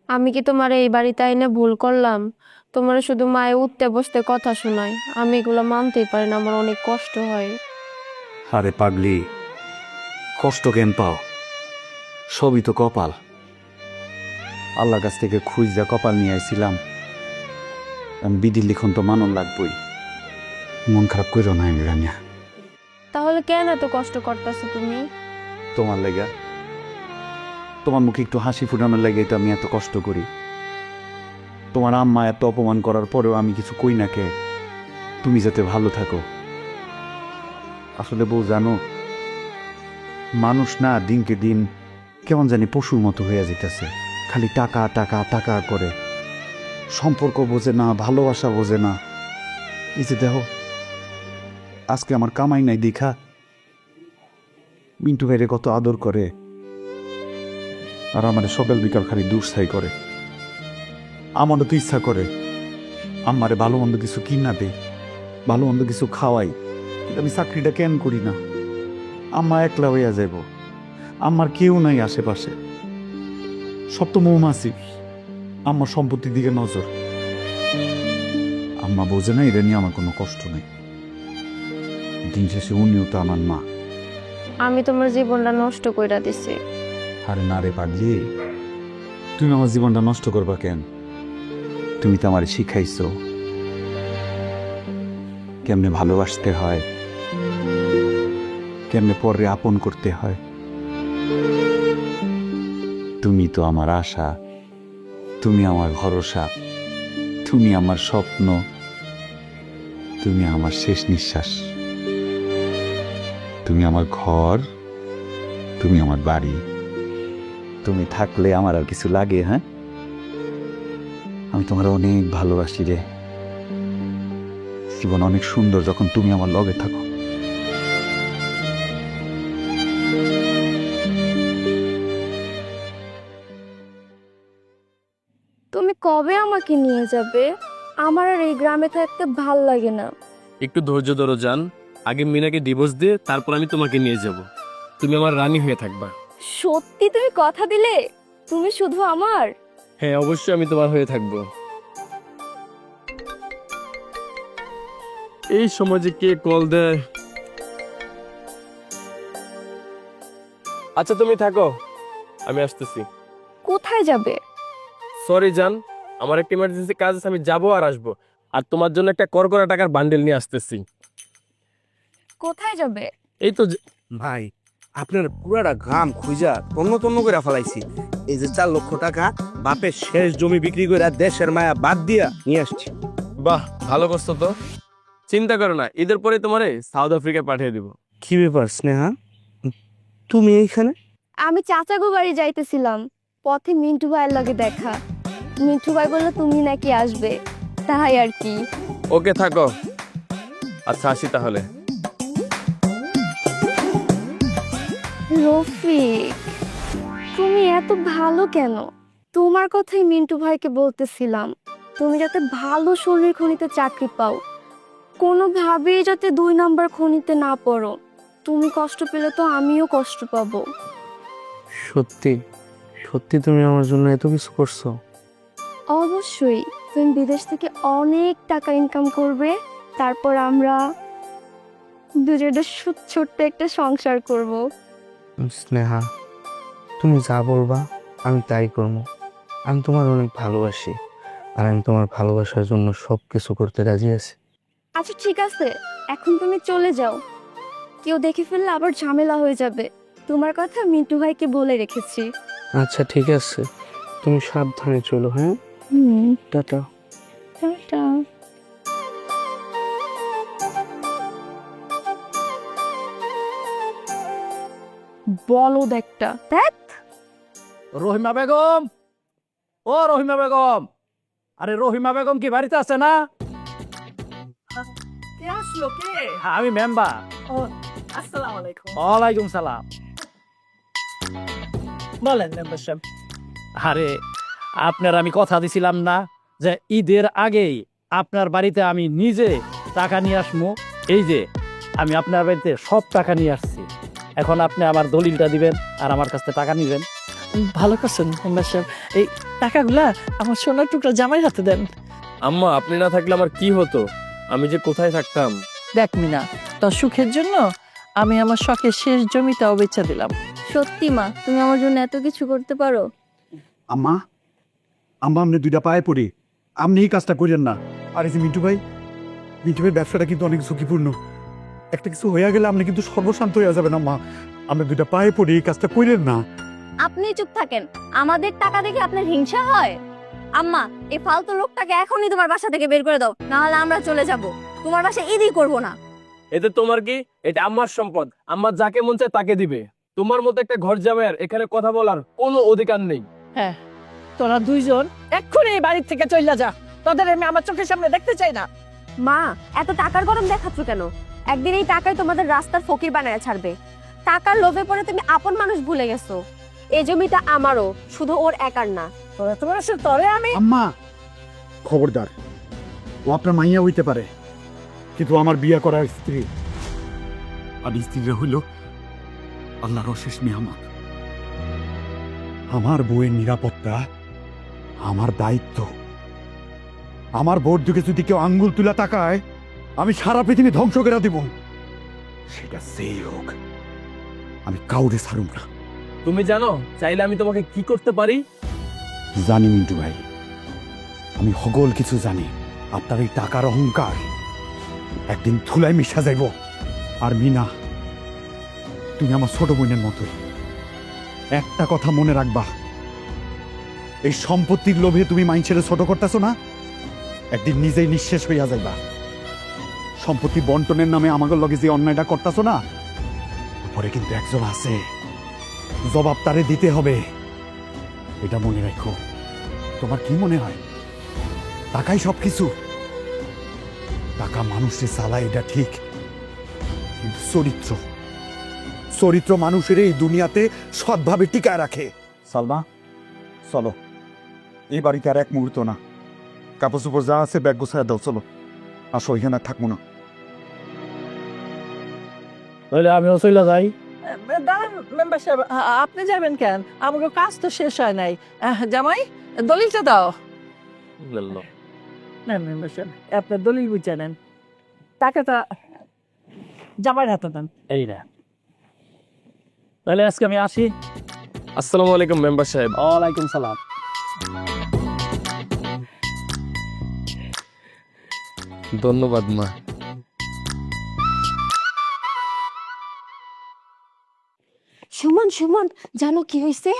S6: আমি কি তোমার এই বাড়িতে আইনে ভুল করলাম? তোমার শুধু মায়ে উঠতে বসতে কথা শোনায়, আমি এগুলো মানতেই পারি না, আমার অনেক কষ্ট হয়।
S8: আরে পাগলি, কষ্ট কেন পাও? সবই তো কপাল। আল্লাহর কাছ থেকে খুঁজা কপাল নিয়ে আইছিলাম। বিধির লিখন তো মানন লাগবই। মন খারাপ করো না রানিয়া।
S6: তাহলে কেন এত কষ্ট করতেছো তুমি?
S8: তোমার লেগা, তোমার মুখে একটু হাসি ফুটানোর লেগে তো আমি এত কষ্ট করি। তোমার আম্মা এত অপমান করার পরেও আমি কিছু কই না কে, তুমি যাতে ভালো থাকো। আসলে বউ জানো, মানুষ না দিনকে দিন কেমন জানি পশুর মতো হয়ে যেতেছে। খালি টাকা টাকা টাকা করে, সম্পর্ক বোঝে না, ভালোবাসা বোঝে না। এই যে দেখো, আজকে আমার কামাই নাই দেখা মিন্টু ভাইরে কত আদর করে, আর আমার সকাল বিকাল খালি দুঃসাই করে। আমারও তো ইচ্ছা করে আমারে ভালো মন্দ কিছু কিনা দে, ভালো মন্দ কিছু খাওয়াই, কিন্তু আমি চাকরিটা কেন করি না? আম্মা একলা হইয়া যাইব, আমার কেউ নাই আশেপাশে, সব তো মৌমাছি। আমার সম্পত্তির দিকে নজর। আম্মা বোঝে না এটা নিয়ে আমার কোনো কষ্ট নেই। দিন শেষে উনিও তো আমার মা।
S6: আমি তোমার জীবনটা নষ্ট কইরা দিছি।
S8: আরে না রে পাগলি, তুমি আমার জীবনটা নষ্ট করবা কেন? তুমি তো আমার শিখাইছো কেমনে ভালোবাসতে হয়, কেমনে পরে আপন করতে হয়। তুমি তো আমার আশা, তুমি আমার ভরসা, তুমি আমার স্বপ্ন, তুমি আমার শেষ নিঃশ্বাস, তুমি আমার ঘর, তুমি আমার বাড়ি। তুমি থাকলে আমার আর কিছু লাগে? হ্যাঁ, আমি তোমার অনেক ভালোবাসি রে। জীবন অনেক সুন্দর যখন তুমি আমার লগে থাকো।
S6: তুমি কবে আমাকে নিয়ে যাবে? আমার আর এই গ্রামে থাকতে ভাল লাগে না।
S5: একটু ধৈর্য ধরো জান, আগে মিনাকে ডিভোর্স দিয়ে তারপর আমি তোমাকে নিয়ে যাব। তুমি আমার রানী হয়ে থাকবা।
S6: সত্যি তুমি কথা দিলে? তুমি শুধু আমার?
S5: হ্যাঁ, অবশ্যই আমি তোমার হয়ে থাকবো। এই সময় যে কে কল দেয়। আচ্ছা তুমি থাকো, আমি আসতেছি।
S6: কোথায় যাবে?
S5: সরি জান, আমার একটা ইমার্জেন্সি কাজ আছে, আমি যাবো আর আসবো। আর তোমার জন্য একটা করকরা টাকার বান্ডেল নিয়ে আসতেছি।
S6: কোথায় যাবে?
S5: এই তো
S7: ভাই, আপনার পুরাটা গ্রাম খুঁজা তন্ন তন্ন করে ফেলাইছি। এই যে 4 লক্ষ টাকা বাপের শেষ জমি বিক্রি করে দেশের মায়া বাদ দিয়া নিয়ে আসছি।
S5: বাহ, ভালো করছো তো। চিন্তা করো না, ঈদের পরে তোমারে সাউথ আফ্রিকায় পাঠিয়ে দিব।
S7: কি ব্যাপার স্নেহা, তুমি এইখানে?
S6: আমি চাচাগো বাড়ি যাইতেছিলাম, পথে মিন্টু ভাইয়ের লগে দেখা। মিন্টু ভাই বললো তুমি নাকি আসবে, তাই আর কি।
S5: ওকে থাকো। আচ্ছা আসি তাহলে।
S6: রফিক, তুমি এত ভালো কেন? তোমার কথাই মিন্টু ভাইকে বলতেছিলাম, তুমি যাতে ভালো সোনার খনিতে চাকরি পাও, কোনোভাবেই যাতে 2 নাম্বার খনিতে না পড়ো। তুমি কষ্ট পেলে তো আমিও কষ্ট পাবো।
S7: সত্যি সত্যি তুমি আমার জন্য এত কিছু করছো?
S6: অবশ্যই, তুমি বিদেশ থেকে অনেক টাকা ইনকাম করবে, তারপর আমরা দুজনে ছোট্ট একটা সংসার করব।
S7: স্নেহা, তুমি যা বলবা আমি তাই করবো। আমি তোমার অনেক ভালোবাসি, আর আমি তোমার ভালোবাসার জন্য সব কিছু করতে রাজি আছি।
S6: আচ্ছা ঠিক আছে, এখন তুমি চলে যাও, কেউ দেখে ফেললে আবার ঝামেলা হয়ে যাবে। তোমার কথা মিন্টু ভাইকে বলে রেখেছি।
S7: আচ্ছা ঠিক আছে, তুমি সাবধানে চলো। হ্যাঁ, টাটা।
S6: টাটা। বলদ একটা, দেখ।
S9: রহিমা বেগম, ও রহিমা বেগম, আরে রহিমা বেগম কি বাড়িতে আছে না?
S1: কে আসলো কে?
S9: হ্যাঁ, আমি মেম্বার।
S1: আসসালামু আলাইকুম।
S9: ওয়ালাইকুম সালাম।
S1: বলেন মেম্বার সাহেব।
S9: আরে আপনার আমি কথা দিছিলাম না যে ঈদের আগেই আপনার বাড়িতে আমি নিজে টাকা নিয়ে আসবো। এই যে আমি আপনার বাড়িতে সব টাকা নিয়ে আসছি। এখন আপনি আমার দলিলটা দিবেন আর আমার কাছ থেকে টাকা নিবেন।
S4: ভালো করছেন মেম্বার সাহেব। এই টাকাগুলা আমার সোনার টুকরা জামাই হাতে দেন।
S5: আম্মা আপনি না থাকলে আমার কি হতো, আমি যে কোথায় থাকতাম।
S4: দেখ মিনা, তোর সুখের জন্য আমি আমার শখের শেষ জমিটাও বেচা দিলাম।
S3: সত্যি মা, তুমি আমার জন্য এত কিছু করতে পারো।
S8: আম্মা আম্মা আপনি দুইটা পায়ে পড়ি, আপনি এই কাজটা করেন না।
S2: আর এই যে মিন্টু ভাই ব্যবসাটা কিন্তু অনেক ঝুঁকিপূর্ণ। একটা কিছু হয়ে গেলে আপনি কিন্তু সর্বশান্ত হয়ে যাবেন আম্মা। আপনি দুইটা পায়ে পড়ি, এই কাজটা করেন না।
S3: আপনি চুপ থাকেন, আমাদের টাকা দেখে আপনার হিংসা হয়? আম্মা, এই ফালতু লোকটাকে এখনই তোমার বাসা থেকে বের করে দাও, না হলে আমরা চলে যাব। তোমার বাসায় ঈদই করবো না।
S5: এতে তোমার কি? এটা আমার সম্পদ, আমার যাকে মন চায় তাকে দিবে। তোমার মতো একটা ঘর জামাইয়ের এখানে কথা বলার কোনো অধিকার নেই।
S4: হ্যাঁ, তোরা দুইজন এক্ষুনি এই বাড়ির থেকে চলে যা। তোদের আমি আমার চোখের সামনে দেখতে চাই না।
S6: মা, এত টাকার গরম দেখাচ্ছ কেন? একদিন এই টাকায় তোমাদের রাস্তার ফকির বানায় ছাড়বে। টাকার লোভে পড়ে তুমি আপন মানুষ ভুলে গেছো। এই জমিটা আমারও, শুধু ওর একার না।
S4: তোরা তোমার সাথে তোরে আমি
S2: আম্মা খবরদার, ও আপনার মাইয়া হইতে পারে, কিন্তু আমার বিয়ে করার স্ত্রী। আর স্ত্রীরা হইল আল্লাহর অশেষ নিয়ামত। আমার বউয়ের নিরাপত্তা আমার দায়িত্ব। আমার বউর দিকে যদি কেউ আঙ্গুল তুলা তাকায়, আমি সারা পৃথিবী ধ্বংস করে দিব। সেটা সেই হোক, আমি কাউরে ছাড়ুম না।
S5: তুমি জানো চাইলে আমি তোমাকে কি করতে পারি?
S2: জানি মিন্টু ভাই, আমি হগল কিছু জানি। আপনার এই টাকার অহংকার একদিন ধুলায় মিশা যাইব। আর মিনা, তুমি আমার ছোট বোনের মতো। একটা কথা মনে রাখবা, এই সম্পত্তির লোভে তুমি মাইনছেলে ছোট করতেছো না, একদিন নিজেই নিঃশেষ হইয়া যাইবা। সম্পত্তি বন্টনের নামে আমাকে লগে যে অন্যায়টা করতেছো না, উপরে কিন্তু একজন আছে, জবাব তারে দিতে হবে। এটা মনে রাখো। তোমার কি মনে হয় টাকাই সবকিছু? টাকা মানুষের চালায়, এটা ঠিক, কিন্তু চরিত্র মানুষের এই দুনিয়াতে সৎভাবে টিকায় রাখে। সালমা, চলো, এই বাড়িতে আর এক মুহূর্ত না। কাপড় চোপড় যা আছে ব্যাগ গোছায় দাও, চলো। আসো, এখানে আর থাকবো না।
S9: তাহলে আমিও চলে যাই।
S4: দাঁড়ান মেম্বার সাহেব, আপনি যাবেন কেন? আমাকে কাজ তো শেষ হয় নাই। জামাই, দলিলটা দাও। না মেম্বার সাহেব, আপনার দলিল বুঝে নেন, টাকাটা জামাইয়ের হাতে দেন।
S9: এই না, তাহলে আজকে আমি আসি।
S5: আসসালামু আলাইকুম মেম্বার সাহেব।
S9: ওয়ালাইকুম সালাম।
S5: ধন্যবাদ মা।
S6: সুমন, সুমন, জানো কি হয়েছে?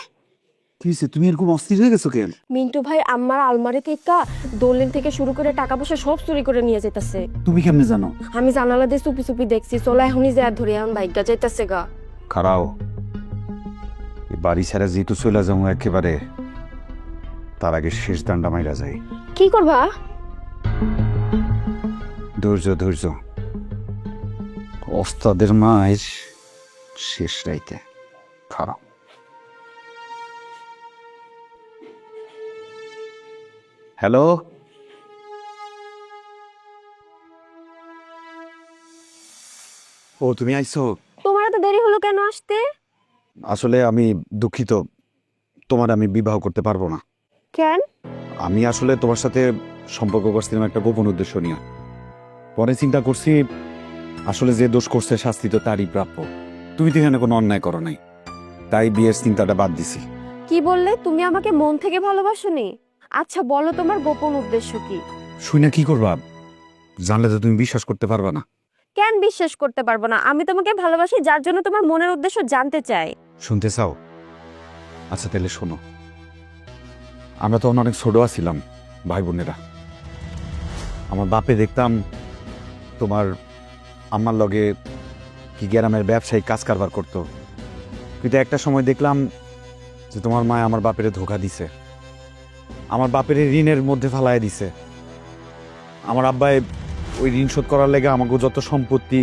S2: তুমি এরকম অস্থির হয়ে গেছো কেন?
S6: মিন্টু ভাই আমার আলমারি থেকে দলিল থেকে শুরু করে টাকা পয়সা সব চুরি করে নিয়ে যেতেছে।
S2: তুমি কেমনে জানো?
S6: আমি জানালা দিয়ে চুপি চুপি দেখছি। চলো এখনই যে ধরে এখন বাইকটা যাইতেছে গা।
S8: খারাও, এই বাড়ি ছেড়ে যেহেতু চলে যাবো একেবারে, তার আগে শেষ দান্ডা মাইরা যায়।
S6: কি করবা?
S8: ধৈর্য, ওস্তাদের মায়ের শেষ রাইতে। খারাপ। হ্যালো,
S2: ও তুমি আইছো?
S6: তোমার এত দেরি হলো কেন আসতে?
S8: আসলে আমি দুঃখিত, তোমার আমি বিবাহ করতে পারবো না।
S6: কেন?
S8: আমি আসলে তোমার সাথে সম্পর্ক করছিলাম একটা গোপন উদ্দেশ্য নিয়ে। পরে চিন্তা করছি, আসলে যে দোষ করছে শাস্তি তো তারই প্রাপ্য। তুমি তো এখানে কোনো অন্যায় করো নাই, তাই বিয়ের চিন্তাটা বাদ দিছি।
S6: কি বললে? তুমি আমাকে মন থেকে ভালোবাসোনি? আচ্ছা বলো, তোমার গোপন উদ্দেশ্য কি?
S8: শুনে কি করবা? জানলে তো তুমি বিশ্বাস করতে পারবা না।
S6: কেন বিশ্বাস করতে পারবো না? আমি তোমাকে ভালোবাসি, যার জন্য তোমার মনের উদ্দেশ্য জানতে চাই।
S8: শুনতে চাও? আচ্ছা তাহলে শোনো। আমরা তখন অনেক ছোট আছিলাম ভাই বোনেরা। আমার বাপে দেখতাম তোমার আমার লগে কি গ্রামের ব্যবসায়ী কাজ কারবার করতো, কিন্তু একটা সময় দেখলাম যে তোমার মা আমার বাপেরে ধোকা দিছে, আমার বাপের ঋণের মধ্যে ফালাইয়া দিছে। আমার আব্বাই ওই ঋণ শোধ করার লেগে আমাকে যত সম্পত্তি,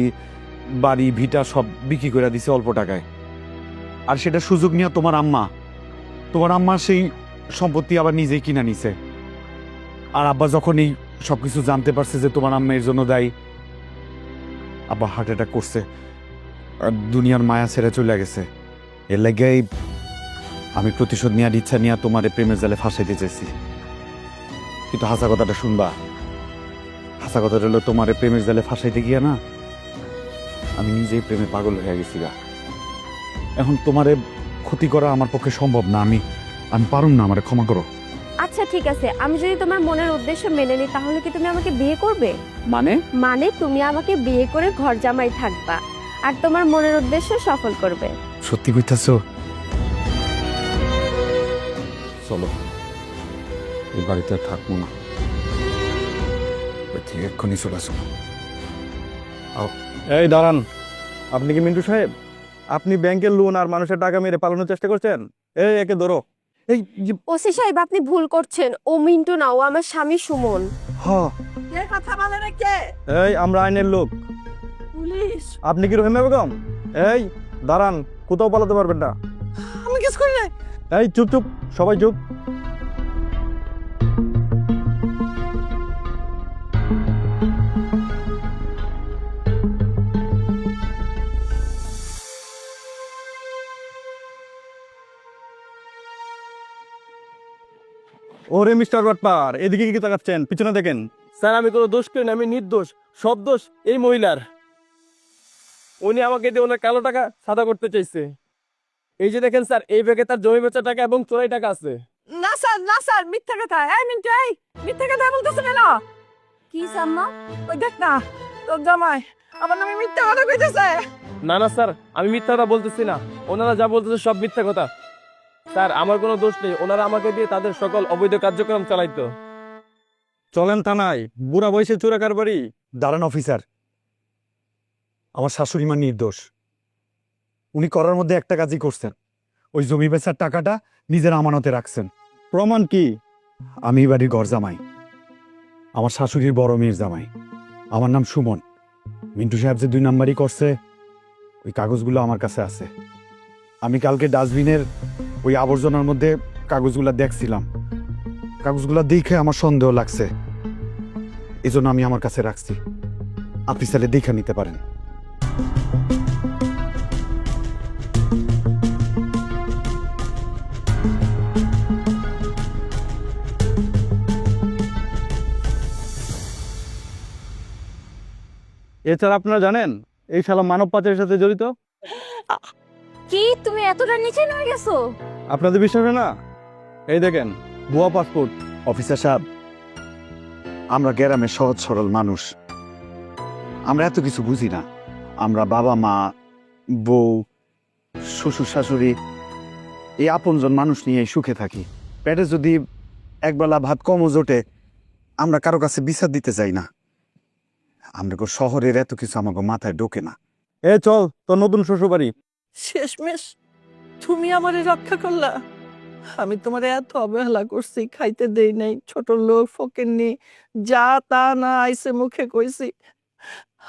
S8: বাড়ি ভিটা সব বিক্রি করে দিছে অল্প টাকায়। আর সেটা সুযোগ নিয়ে তোমার আম্মা সেই সম্পত্তি আবার নিজেই কিনা নিছে। আর আব্বা যখন এই সবকিছু জানতে পারছে যে তোমার আম্মা এর জন্য দায়ী, আব্বা হার্ট অ্যাটাক করছে আর দুনিয়ার মায়া ছেড়ে চলে গেছে। এর লেগেই আমি প্রতিশোধ নেওয়ার ইচ্ছা নিয়ে তোমার প্রেমের জালে ফাঁসাইতে চেয়েছি, কিন্তু হাসা কথাটা শুনবা। হাসা কথাটা হলো তোমার প্রেমের জালে ফাঁসাইতে গিয়া না আমি নিজেই প্রেমে পাগল হয়ে গেছি গা। এখন তোমারে ক্ষতি করা আমার পক্ষে সম্ভব না, আমি পারুম না, আমারে ক্ষমা করো।
S6: আচ্ছা ঠিক আছে, আমি যদি তোমার মনের উদ্দেশ্য মেনে নিই তাহলে কি তুমি আমাকে বিয়ে করবে? মানে তুমি আমাকে বিয়ে করে ঘর জামাই থাকবা আর তোমার মনের উদ্দেশ্য সফল করবে।
S8: সত্যি কইতাছো? চলো, এই বাড়িতে আর থাকবো না, ঠিক এক্ষুনি চলে আসো।
S2: এই দাঁড়ান, আপনি কি মিন্টু সাহেব? আপনি ব্যাংকের লোন আর মানুষের টাকা মেরে পালানোর চেষ্টা করছেন? এই একে ধরো। এই
S6: ওসি সাহেব আপনি ভুল করছেন, ও মিন্টু না, ও আমার স্বামী সুমন।
S1: কে কথা বলে রে কে?
S2: এই আমরা আইনের লোক।
S1: পুলিশ?
S2: আপনি কি রহিমা বেগম? এই দাঁড়ান, কোথাও পালাতে পারবেন না।
S1: আমি কিছু করি নাই।
S2: এই চুপ চুপ, সবাই চুপ। ওরে মিস্টার বাটপার, এদিকে কি তাকাচ্ছেন? পিছনে দেখেন।
S5: স্যার আমি কোনো দোষ করি না, আমি নির্দোষ। সব দোষ এই মহিলার। উনি আমাকে দিয়ে ওনার কালো টাকা সাদা করতে চাইছে। এই যে দেখেন স্যার, এই ব্যাগে তার জমি বেচা টাকা এবং চোরাই টাকা আছে।
S1: না স্যার, মিথ্যা কথা। এই মিন্টু, এই মিথ্যা কথা বলতেছ কেন?
S3: কি সাম্মা?
S1: ওই দেখ না, তোর জামাই আমার নামে মিথ্যা কথা কইতেছে।
S5: না না স্যার, আমি মিথ্যা কথা বলতেছি না। ওনারা যা বলতেছে সব মিথ্যা কথা। স্যার আমার কোনো দোষ নেই, ওনারা আমাকে দিয়ে তাদের সকল অবৈধ কার্যক্রম চালাইতো।
S2: চলেন থানায়, বুড়া বয়সে চোরা কারবারি।
S8: দাঁড়ান অফিসার, আমার শাশুড়ি মা নির্দোষ। উনি করার মধ্যে একটা কাজই করছেন, ওই জমি বেচার টাকাটা নিজের আমানতে রাখছেন।
S2: প্রমাণ কি?
S8: আমি এই বাড়ির ঘর জামাই, আমার শাশুড়ির বড় মেয়ের জামাই। আমার নাম সুমন। মিন্টু সাহেব যে 2 নাম্বারই করছে, ওই কাগজগুলো আমার কাছে আছে। আমি কালকে ডাস্টবিনের ওই আবর্জনার মধ্যে কাগজগুলো দেখছিলাম, কাগজগুলো দেখে আমার সন্দেহ লাগছে, এজন্য আমি আমার কাছে রাখছি। আপনি চাইলে দেখে নিতে পারেন।
S2: এছাড়া আপনারা জানেন এই শালা মানব পাচারের সাথে জড়িত?
S3: কি তুমি এতটা নিচে নেমে গেছো?
S2: আপনাদের বিশ্বাস হয় না? এই দেখেন, ভুয়া পাসপোর্ট।
S8: অফিসার সাহেব, আমরা গ্রামের সহজ সরল মানুষ, আমরা এত কিছু বুঝি না। আমরা বাবা মা, বউ, শ্বশুর শাশুড়ি, এই আপনজন মানুষ নিয়ে সুখে থাকি। পেটে যদি একবেলা ভাত কমও জোটে, আমরা কারো কাছে বিচার দিতে চাই না। আমরা শহরের এত কিছু আমাকে মাথায় ঢোকে না।
S2: এ চল, তোর নতুন শ্বশুরবাড়ি।
S1: শেষমেশ তুমি আমারে রক্ষা করলা। আমি তোমার এত অবহেলা করছি, খাইতে দেই নাই, ছোট লোক ফকিন্নি, যা তা না আইসে মুখে কইছি।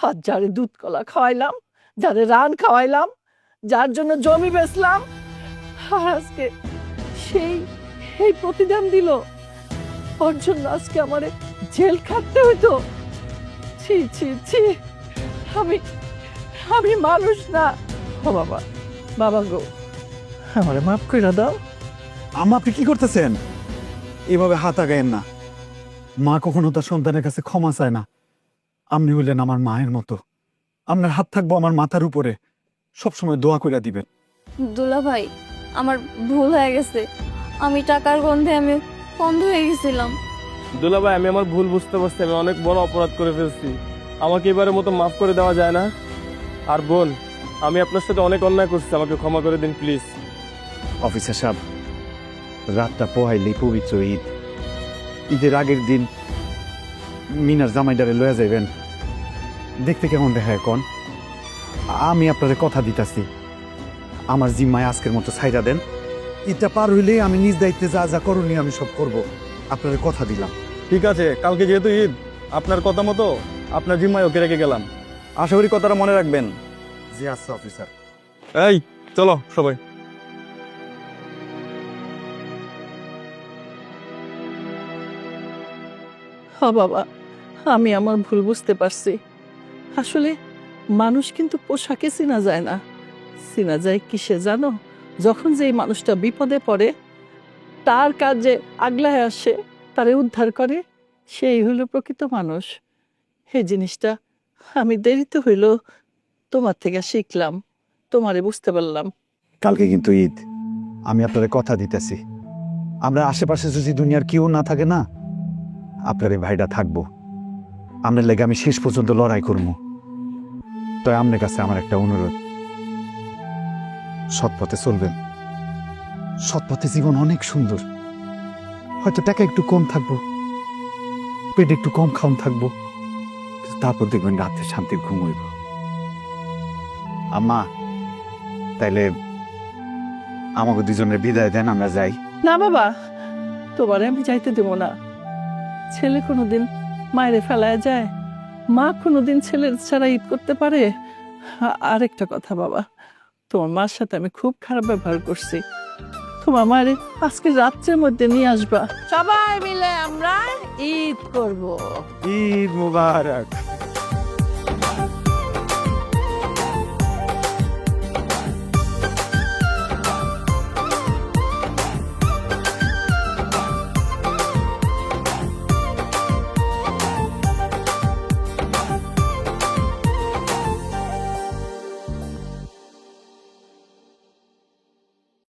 S1: আর যারে দুধ কলা খাওয়াইলাম, যারে রান খাওয়াইলাম, যার জন্য জমি বেচলাম, আর আজকে সেই প্রতিদান দিল। ওর জন্য আজকে আমারে জেল খাটতে হইতো। ছি ছি ছি, আমি মানুষ না। ও বাবা গো, আমারে মাফ কইরা দাও।
S8: আম্মা, আপনি কি করতেছেন? এভাবে হাত আগায়েন না। মা কখনো তার সন্তানের কাছে ক্ষমা চায় না। আপনি হইলেন আমার মায়ের মতো, আপনার হাত থাকবো আমার মাথার উপরে, সবসময় দোয়া কইরা দিবেন।
S3: দুলা ভাই, আমার ভুল হয়ে গেছে। আমি টাকার গন্ধে আমি বন্ধ হয়ে গেছিলাম।
S5: দুলা ভাই, আমি আমার ভুল বুঝতে পারছি, আমি অনেক বড় অপরাধ করে ফেলছি। আমাকে এবারের মতো মাফ করে দেওয়া যায় না? আর বোন, আমি আপনার সাথে অনেক অন্যায় করছি, আমাকে ক্ষমা করে দিন প্লিজ।
S8: অফিসার সাহেব, রাতটা পোহাইলেই পবিত্র ঈদ। ঈদের আগের দিন মিনার জামাইডারে লয়ে যাইবেন, দেখতে কেমন দেখা এখন। আমি আপনাদের কথা দিতাছি, আমার জিম্মায় আজকের মতো ছাইরা দেন। ঈদটা পার হইলে আমি নিজ দায়িত্বে যা যা করণীয় আমি সব করব, আপনাদের কথা দিলাম।
S2: ঠিক আছে, কালকে যেহেতু ঈদ, আপনার কথা মতো আপনার জিম্মায় ওকে রেখে গেলাম। আশা করি কথাটা মনে রাখবেন।
S8: জি আচ্ছা অফিসার।
S2: এই চলো সবাই।
S1: বাবা, আমি আমার ভুল বুঝতে পারছি। আসলে মানুষ কিন্তু পোশাকে চেনা যায় না, চেনা যায় কিসে জানো? যখন যে মানুষটা বিপদে পড়ে তার কাজে আগলায় আসে, তারে উদ্ধার করে, সেই হলো প্রকৃত মানুষ। এই জিনিসটা আমি দেরিতে হইল তোমার থেকে শিখলাম, তোমারে বুঝতে পারলাম।
S2: কালকে কিন্তু ঈদ, আমি আপনাদের কথা দিতেছি, আমরা আশেপাশে যদি দুনিয়ার কেউ না থাকে না, আপনার এই ভাইটা থাকবো। আপনার লেগে আমি শেষ পর্যন্ত লড়াই করবো। তাই আপনার কাছে আমার একটা অনুরোধ, সৎ পথে চলবেন। সৎ পথে জীবন অনেক সুন্দর। হয়তো টাকা একটু কম থাকবো, পেট একটু কম খাওয়ান থাকবো, কিন্তু তারপর দেখবেন রাতে শান্তি ঘুম হইব। আম্মা, তাইলে আমাকে দুজনের বিদায় দেন, আমরা যাই।
S1: না বাবা, তোমারে আমি যাইতে দেব না। ছেলে কোনোদিন মায়েরে ফেলায় যায়? মা কোনোদিন ছেলের ছাড়া ঈদ করতে পারে? আরেকটা কথা বাবা, তোমার মার সাথে আমি খুব খারাপ ব্যবহার করছি। তোমার মায়ের আজকে রাত্রের মধ্যে নিয়ে আসবা, সবাই মিলে আমরা ঈদ করব।
S2: ঈদ মুবারক।